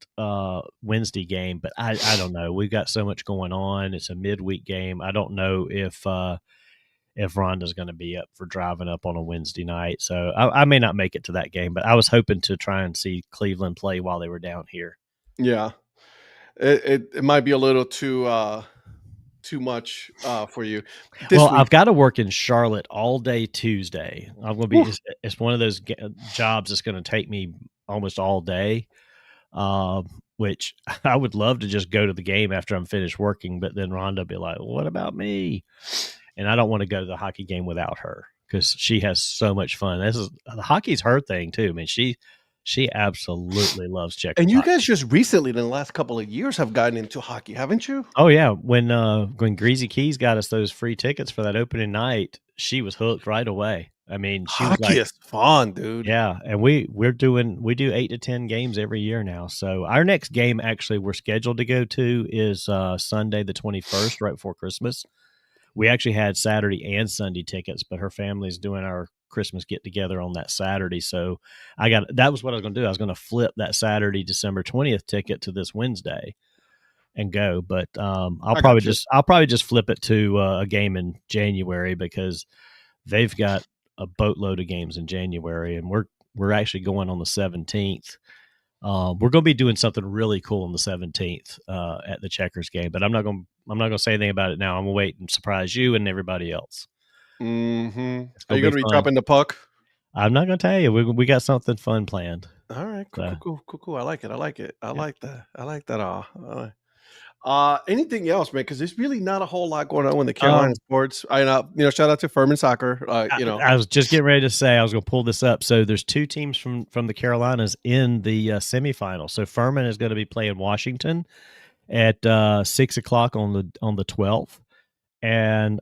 Wednesday game, but I don't know. We've got so much going on. It's a midweek game. I don't know if Rhonda's going to be up for driving up on a Wednesday night. So I may not make it to that game, but I was hoping to try and see Cleveland play while they were down here. Yeah. It might be a little too much for you. I've got to work in Charlotte all day Tuesday. I'm going to be. It's one of those jobs that's going to take me almost all day. Which I would love to just go to the game after I'm finished working, but then Rhonda will be like, "What about me?" And I don't want to go to the hockey game without her because she has so much fun. The hockey's her thing too. I mean, She absolutely loves Czech And you hockey. guys just recently, in the last couple of years, have gotten into hockey, haven't you? Oh yeah, when Greasy Keys got us those free tickets for that opening night, she was hooked right away. I mean, she was Hockey like, is fun, dude. yeah, and we do 8 to 10 games every year now. So our next game actually we're scheduled to go to is Sunday the 21st, right before Christmas. We actually had Saturday and Sunday tickets, but her family's doing our Christmas get together on that Saturday. So that was what I was going to do. I was going to flip that Saturday, December 20th ticket to this Wednesday and go. But I got you. I'll probably just flip it to a game in January because they've got a boatload of games in January, and we're actually going on the 17th. We're going to be doing something really cool on the 17th at the Checkers game, but I'm not going to say anything about it now. I'm going to wait and surprise you and everybody else. Mm-hmm. It's Are going you to going be to be fun. dropping the puck? I'm not going to tell you. We got something fun planned. All right, cool, So, cool, cool, cool, cool. I like it. I like it. I yeah. like that. I like that. Anything else, man? Because there's really not a whole lot going on in the Carolina sports. Shout out to Furman Soccer. I was just getting ready to say I was going to pull this up. So there's 2 teams from the Carolinas in the semifinal. So Furman is going to be playing Washington at 6:00 on the 12th, and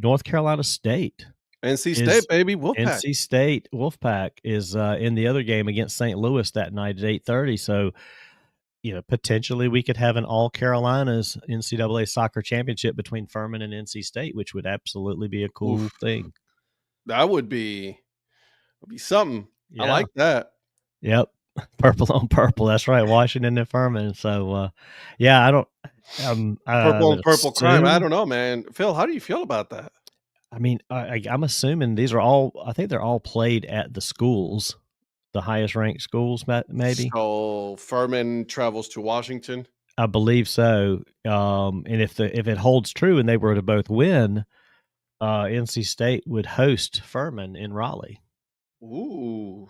North Carolina State. NC State, baby, Wolfpack. NC State Wolfpack is in the other game against St. Louis that night at 8:30. So, potentially we could have an all Carolinas NCAA soccer championship between Furman and NC State, which would absolutely be a cool thing. That would be something. Yeah. I like that. Yep. Purple on purple. That's right. Washington and Furman. So, yeah, I don't. Purple on purple crime. I don't know, man. Phil, how do you feel about that? I mean, I'm assuming these are all. I think they're all played at the schools, the highest ranked schools, maybe. So Furman travels to Washington. I believe so. And if it holds true and they were to both win, NC State would host Furman in Raleigh. Ooh,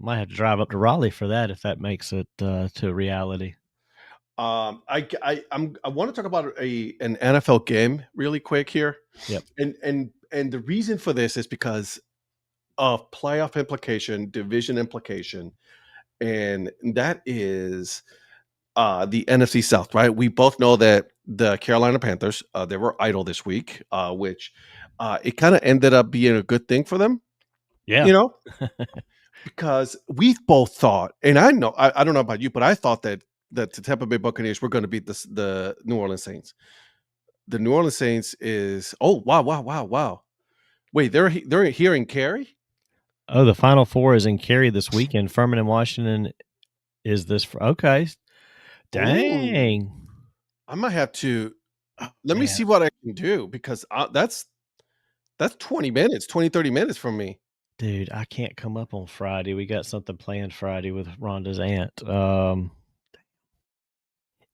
might have to drive up to Raleigh for that if that makes it to reality. I want to talk about an NFL game really quick here. Yep. And the reason for this is because of playoff implication, division implication, and that is the NFC South, right? We both know that the Carolina Panthers, they were idle this week, which it kind of ended up being a good thing for them. Yeah. Because we both thought, and I don't know about you, but I thought that the Tampa Bay Buccaneers were going to beat the New Orleans Saints. The New Orleans Saints is wow. Wait, they're here in Cary? Oh, the Final Four is in Cary this weekend. Furman and Washington is this okay. Dang. Ooh. I might have to let me see what I can do because that's 20 minutes, 20, 30 minutes from me. Dude, I can't come up on Friday. We got something planned Friday with Rhonda's aunt.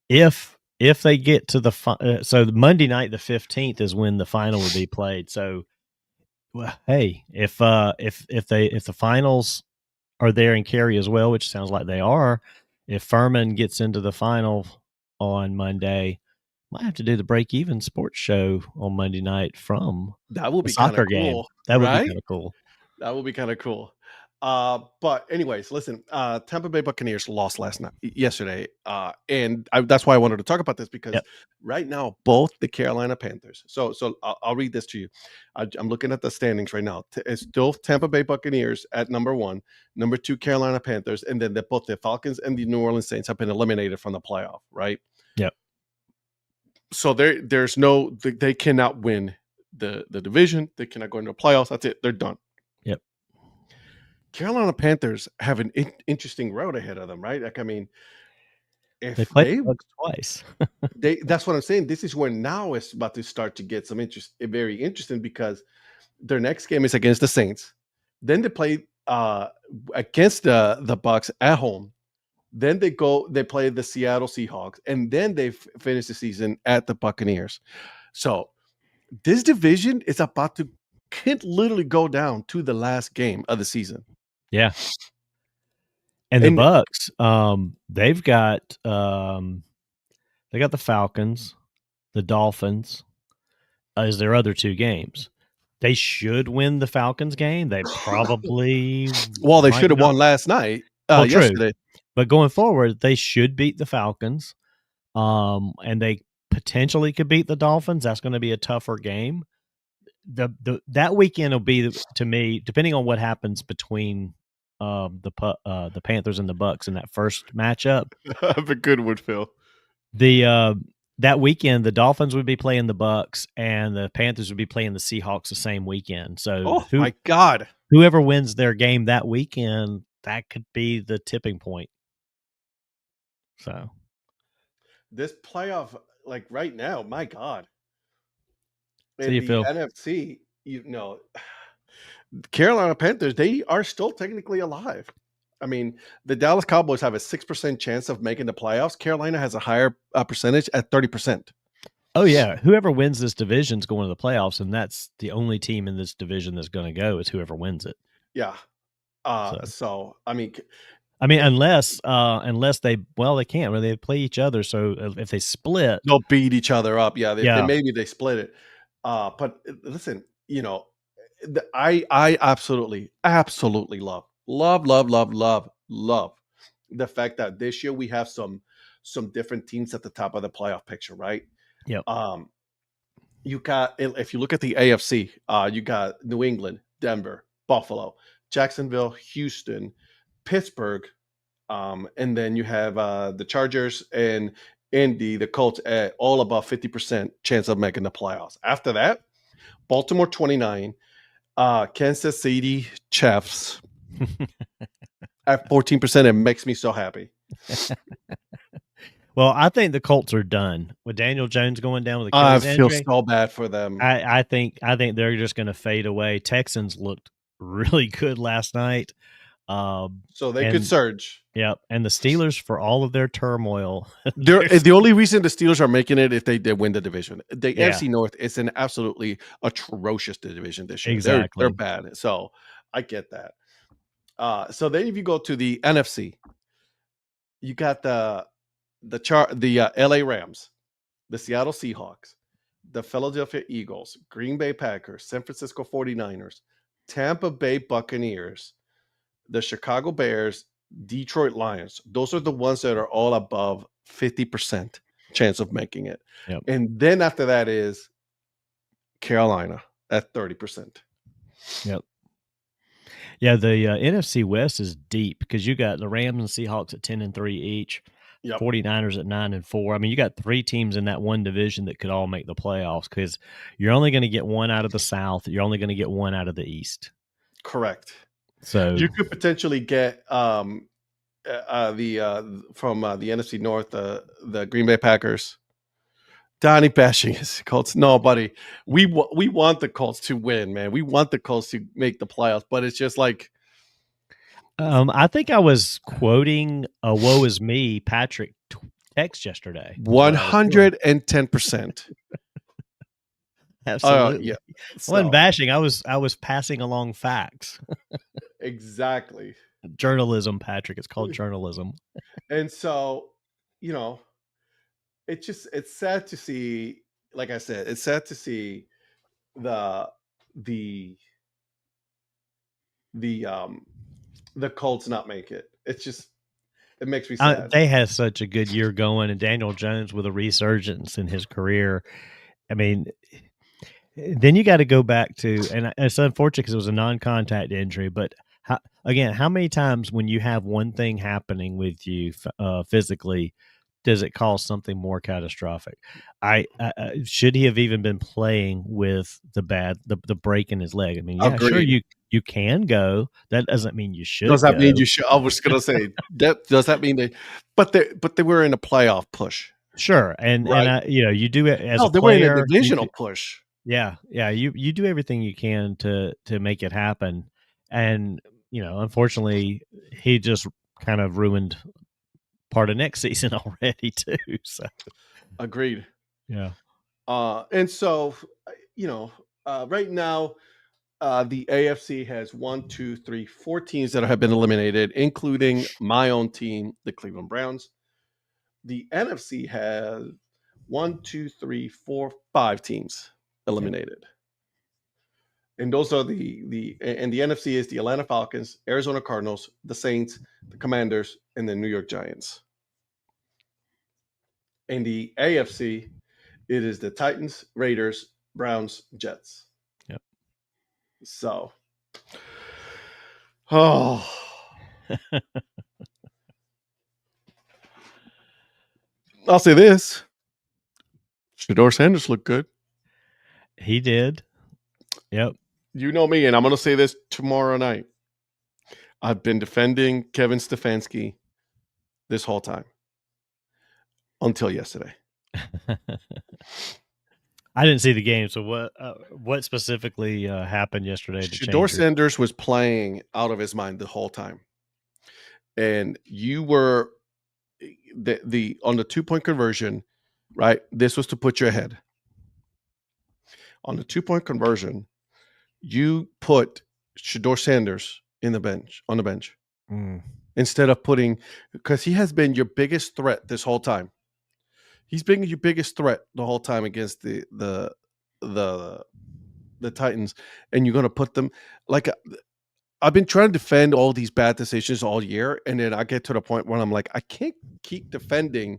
If they get to so Monday night the 15th is when the final would be played. So, well, hey, if the finals are there in Cary as well, which sounds like they are, if Furman gets into the final on Monday, might have to do the Break Even Sports Show on Monday night from that will be soccer cool, game. That would right? be kind of cool. That will be kind of cool. But anyways, listen, Tampa Bay Buccaneers lost yesterday. And that's why I wanted to talk about this because right now, both the Carolina Panthers. So I'll read this to you. I'm looking at the standings right now. It's still Tampa Bay Buccaneers at number 1, number 2, Carolina Panthers. And then both the Falcons and the New Orleans Saints have been eliminated from the playoff, right? Yep. So they cannot win the division. They cannot go into the playoffs. That's it. They're done. Yep. Carolina Panthers have an interesting road ahead of them, right? Like, I mean, if they played the Bucs twice, that's what I'm saying. This is where now it's about to start to get some very interesting because their next game is against the Saints. Then they play against the Bucs at home. Then they play the Seattle Seahawks, and then they finish the season at the Buccaneers. So this division is about to literally go down to the last game of the season. Yeah. And the Bucs, they've got the Falcons, the Dolphins as their other 2 games. They should win the Falcons game. They probably they should have won last night. Well, true. yesterday. But going forward, they should beat the Falcons, and they potentially could beat the Dolphins. That's going to be a tougher game. That weekend will be, to me, depending on what happens between the Panthers and the Bucks in that first matchup. Have a good one, Phil. That weekend, the Dolphins would be playing the Bucks, and the Panthers would be playing the Seahawks the same weekend. So, my God, whoever wins their game that weekend, that could be the tipping point. So, this playoff, like right now, my God. So In you the feel- NFC, Carolina Panthers, they are still technically alive. I mean, the Dallas Cowboys have a 6% chance of making the playoffs. Carolina has a higher percentage at 30%. oh yeah, whoever wins this division is going to the playoffs, and that's the only team in this division that's going to go is whoever wins it. Yeah. So I mean, unless they can't. Well, they play each other. So if they split, they'll beat each other up. Yeah, Yeah. maybe they split it. But listen, I absolutely love the fact that this year we have some different teams at the top of the playoff picture, right? Yep. You got, if you look at the AFC, you got New England, Denver, Buffalo, Jacksonville, Houston, Pittsburgh, and then you have the Chargers and Indy, the Colts, at all above 50% chance of making the playoffs. After that, Baltimore 29, Kansas City Chiefs at 14%. It makes me so happy. Well, I think the Colts are done with Daniel Jones going down with a I Achilles feel injury. so bad for them. I think they're just going to fade away. Texans looked really good last night. So they could surge. Yep. And the Steelers, for all of their turmoil, the only reason the Steelers are making it if they did win the division. The NFC North is an absolutely atrocious division this year. Exactly. They're bad. So I get that. So then if you go to the NFC, you got the LA Rams, the Seattle Seahawks, the Philadelphia Eagles, Green Bay Packers, San Francisco 49ers, Tampa Bay Buccaneers, the Chicago Bears, Detroit Lions. Those are the ones that are all above 50% chance of making it. Yep. And then after that is Carolina at 30%. Yep. Yeah, the NFC West is deep because you got the Rams and Seahawks at 10-3 each. Yep. 49ers at 9-4. I mean, you got three teams in that one division that could all make the playoffs because you're only going to get one out of the South. You're only going to get one out of the East. Correct. So you could potentially get from the NFC North, the Green Bay Packers. Donnie bashing his Colts. No, buddy, we want the Colts to win, man. We want the Colts to make the playoffs, but it's just like. I think I was quoting a "Woe is me" Patrick text yesterday. 110%. Absolutely. Yeah. So. I wasn't bashing. I was passing along facts. Exactly. Journalism, Patrick. It's called journalism. And so, it's sad to see. Like I said, it's sad to see the Colts not make it. It's just, it makes me sad. They had such a good year going, and Daniel Jones with a resurgence in his career. I mean, then you got to go back to, and it's unfortunate because it was a non-contact injury, but how many times when you have one thing happening with you physically, does it cause something more catastrophic? Should he have even been playing with the break in his leg? I mean, yeah, sure, you can go. That doesn't mean you should. Does that mean you should? I was going to say that. Does that mean they? But they were in a playoff push. Sure, and you do it as a player. They were in a divisional push. Yeah, you do everything you can to make it happen, and unfortunately, he just kind of ruined part of next season already too. So, agreed. Yeah. And so, right now, the AFC has 4 teams that have been eliminated, including my own team, the Cleveland Browns. The NFC has 5 teams eliminated. And those are the NFC is the Atlanta Falcons, Arizona Cardinals, the Saints, the Commanders, and the New York Giants. In the AFC, it is the Titans, Raiders, Browns, Jets. Yep. So, I'll say this: Shedeur Sanders looked good. He did. Yep. You know me, and I'm going to say this tomorrow night. I've been defending Kevin Stefanski this whole time until yesterday. I didn't see the game, so what specifically happened yesterday? Shedeur Sanders was playing out of his mind the whole time, and you were the on the 2-point conversion, right? This was to put you ahead. On the 2-point conversion, you put Shedeur Sanders on the bench instead of putting, because he has been your biggest threat this whole time. He's been your biggest threat the whole time against the Titans, and you're going to put them like I've been trying to defend all these bad decisions all year, and then I get to the point where I'm like, I can't keep defending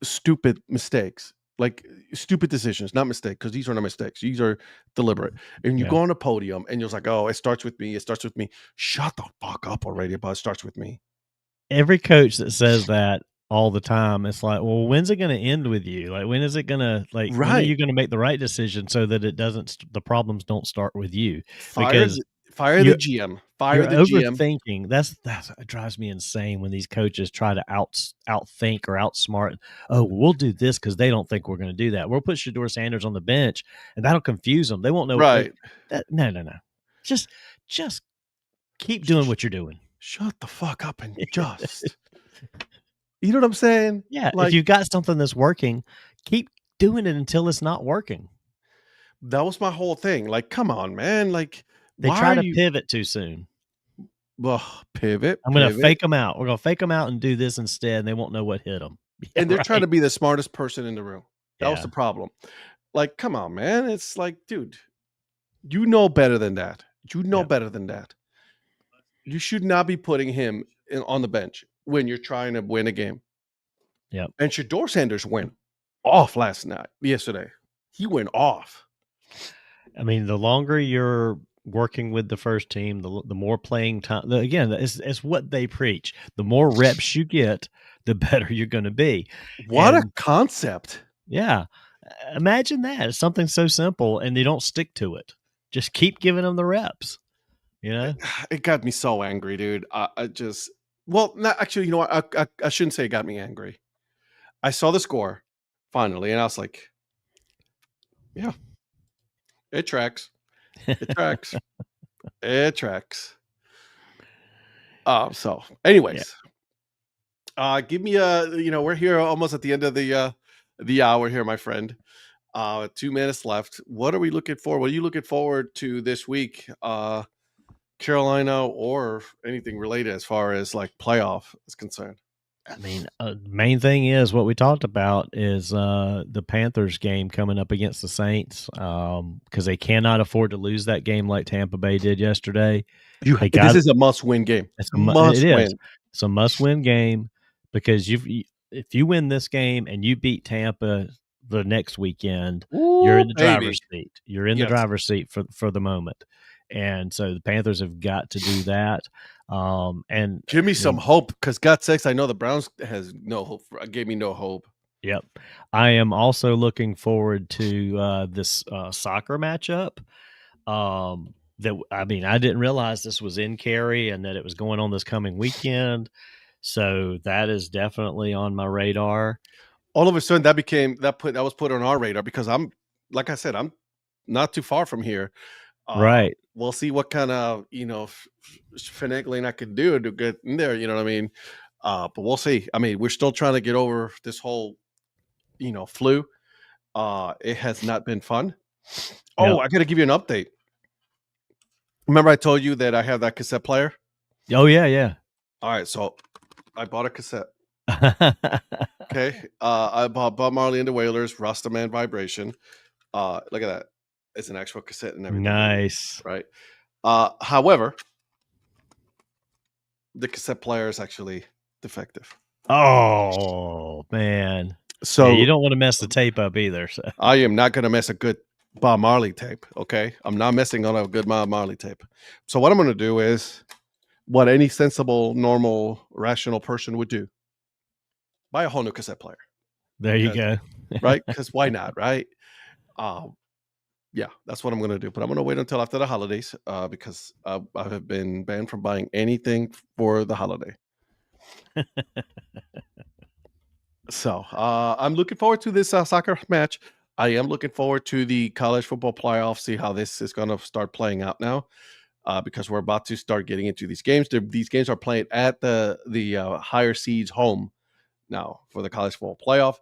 stupid mistakes, like stupid decisions, not mistakes, because these are not mistakes. These are deliberate. And you go on a podium, and you're like, oh, it starts with me. It starts with me. Shut the fuck up already, but it starts with me. Every coach that says that all the time, it's like, well, when's it going to end with you? Like, when is it going to, like, when are you going to make the right decision so that it doesn't, the problems don't start with you? Because fire the GM. Fire the GM. Overthinking. That's it drives me insane when these coaches try to outthink or outsmart. Oh, we'll do this because they don't think we're going to do that. We'll put Shedeur Sanders on the bench, and that'll confuse them. They won't know. Right. No. Just keep doing what you're doing. Shut the fuck up and just. You know what I'm saying? Yeah. Like, if you've got something that's working, keep doing it until it's not working. That was my whole thing. Like, come on, man. Like, they try to pivot too soon. Well, pivot. I'm going to fake them out. We're going to fake them out and do this instead, and they won't know what hit them. Yeah, and they're trying to be the smartest person in the room. That was the problem. Like, come on, man. It's like, dude, you know better than that. You know better than that. You should not be putting him on the bench when you're trying to win a game. Yep. And Shedeur Sanders went off yesterday. He went off. I mean, the longer you're working with the first team, the more playing time. Again, it's what they preach. The more reps you get, the better you're going to be. What a concept. Yeah. Imagine that. It's something so simple, and they don't stick to it. Just keep giving them the reps. You know? It got me so angry, dude. Not actually, you know what? I shouldn't say it got me angry. I saw the score finally, and I was like, yeah, it tracks. It tracks. It tracks. So anyways, give me we're here almost at the end of the hour here, my friend. 2 minutes left. What are we looking for? What are you looking forward to this week? Carolina or anything related as far as like playoff is concerned? I mean, main thing is what we talked about is the Panthers game coming up against the Saints, because they cannot afford to lose that game like Tampa Bay did yesterday. This is a must-win game. It's a must-win. It's a must-win game because if you win this game and you beat Tampa the next weekend, you're in the driver's seat. You're in the driver's seat for the moment. And so the Panthers have got to do that. And give me some hope, because God sakes, I know the Browns has no hope. Gave me no hope. Yep. I am also looking forward to this soccer matchup. I didn't realize this was in Cary and that it was going on this coming weekend. So that is definitely on my radar. All of a sudden that was put on our radar because I'm not too far from here. Right. We'll see what kind of, finagling I can do to get in there. You know what I mean? But we'll see. I mean, we're still trying to get over this whole, flu. It has not been fun. Oh, I got to give you an update. Remember I told you that I have that cassette player? Oh, yeah. All right. So I bought a cassette. Okay. I bought Marley and the Wailers, Rastaman Vibration. Look at that. It's an actual cassette and everything. Nice. Right. However, the cassette player is actually defective. Oh man. So yeah, you don't want to mess the tape up either. So I am not going to mess a good Bob Marley tape. Okay. I'm not messing on a good Bob Marley tape. So what I'm going to do is what any sensible, normal, rational person would do. Buy a whole new cassette player. there you go. Right? Because why not? Right. Yeah, that's what I'm going to do. But I'm going to wait until after the holidays because I have been banned from buying anything for the holiday. So I'm looking forward to this soccer match. I am looking forward to the college football playoffs, see how this is going to start playing out now because we're about to start getting into these games. These games are played at the higher seeds home now for the college football playoff.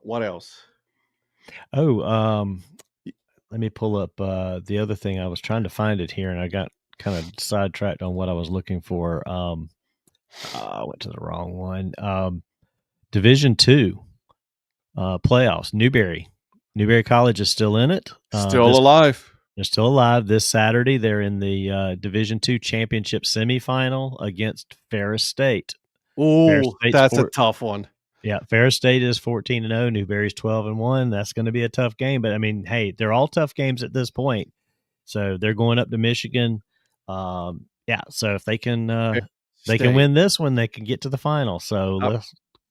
What else? Oh, let me pull up the other thing. I was trying to find it here, and I got kind of sidetracked on what I was looking for. I went to the wrong one. Division II playoffs. Newberry College is still in it. Still alive. They're still alive. This Saturday, they're in the Division II championship semifinal against Ferris State. Oh, that's a tough one. Yeah, Ferris State is 14-0. Newberry's 12-1. That's going to be a tough game. But I mean, hey, they're all tough games at this point. So they're going up to Michigan. Yeah, so if they can win this one, they can get to the final. So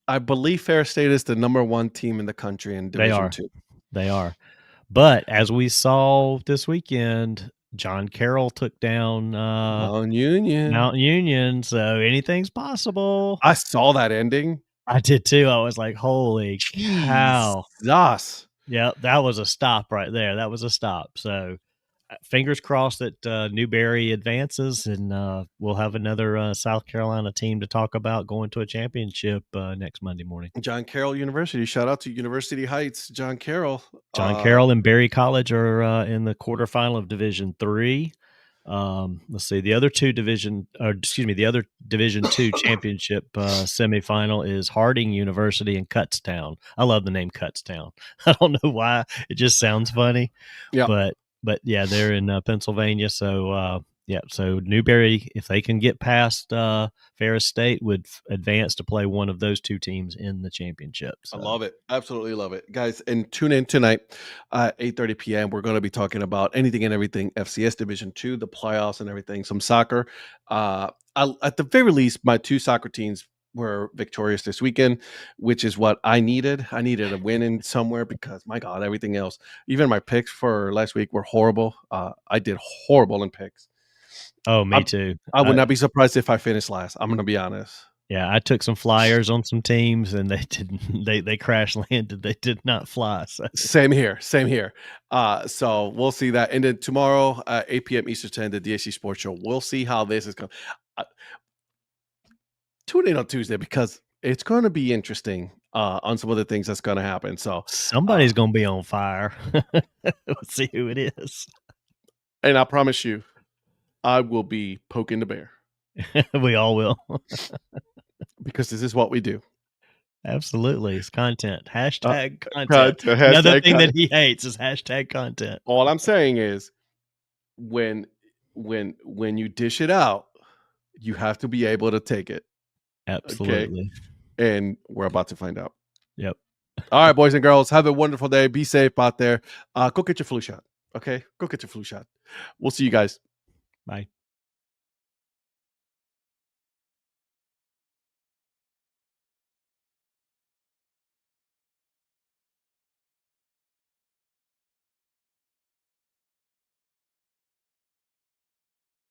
I believe Ferris State is the number 1 team in the country in Division II. They are. But as we saw this weekend, John Carroll took down Mount Union. So anything's possible. I saw that ending. I did too. I was like, holy cow. Jesus. Yeah, that was a stop right there. That was a stop. So fingers crossed that Newberry advances, and we'll have another South Carolina team to talk about going to a championship next Monday morning. John Carroll University. Shout out to University Heights, John Carroll. John Carroll and Berry College are in the quarterfinal of Division III. Let's see. The other Division II championship semifinal is Harding University in Kutztown. I love the name Kutztown. I don't know why. It just sounds funny. Yeah. But yeah, they're in Pennsylvania. So so Newberry, if they can get past Ferris State, would advance to play one of those two teams in the championship. So. I love it. Absolutely love it. Guys, and tune in tonight at 8:30 p.m. We're going to be talking about anything and everything FCS Division II, the playoffs and everything, some soccer. At the very least, my 2 soccer teams were victorious this weekend, which is what I needed. I needed a win in somewhere because, my God, everything else, even my picks for last week were horrible. I did horrible in picks. Oh, me too. I would not be surprised if I finished last. I'm going to be honest. Yeah, I took some flyers on some teams, and they didn't. They crash landed. They did not fly. So. Same here. So we'll see that. And then tomorrow, 8 p.m. Eastern Time, the DSC Sports Show. We'll see how this is going. Tune in on Tuesday because it's going to be interesting on some of the things that's going to happen. So somebody's going to be on fire. Let's see who it is. And I promise you, I will be poking the bear. We all will. Because this is what we do. Absolutely. It's content. Hashtag content. Another thing that he hates is hashtag content. All I'm saying is when you dish it out, you have to be able to take it. Absolutely. Okay? And we're about to find out. Yep. All right, boys and girls, have a wonderful day. Be safe out there. Go get your flu shot. Okay? Go get your flu shot. We'll see you guys. Bye.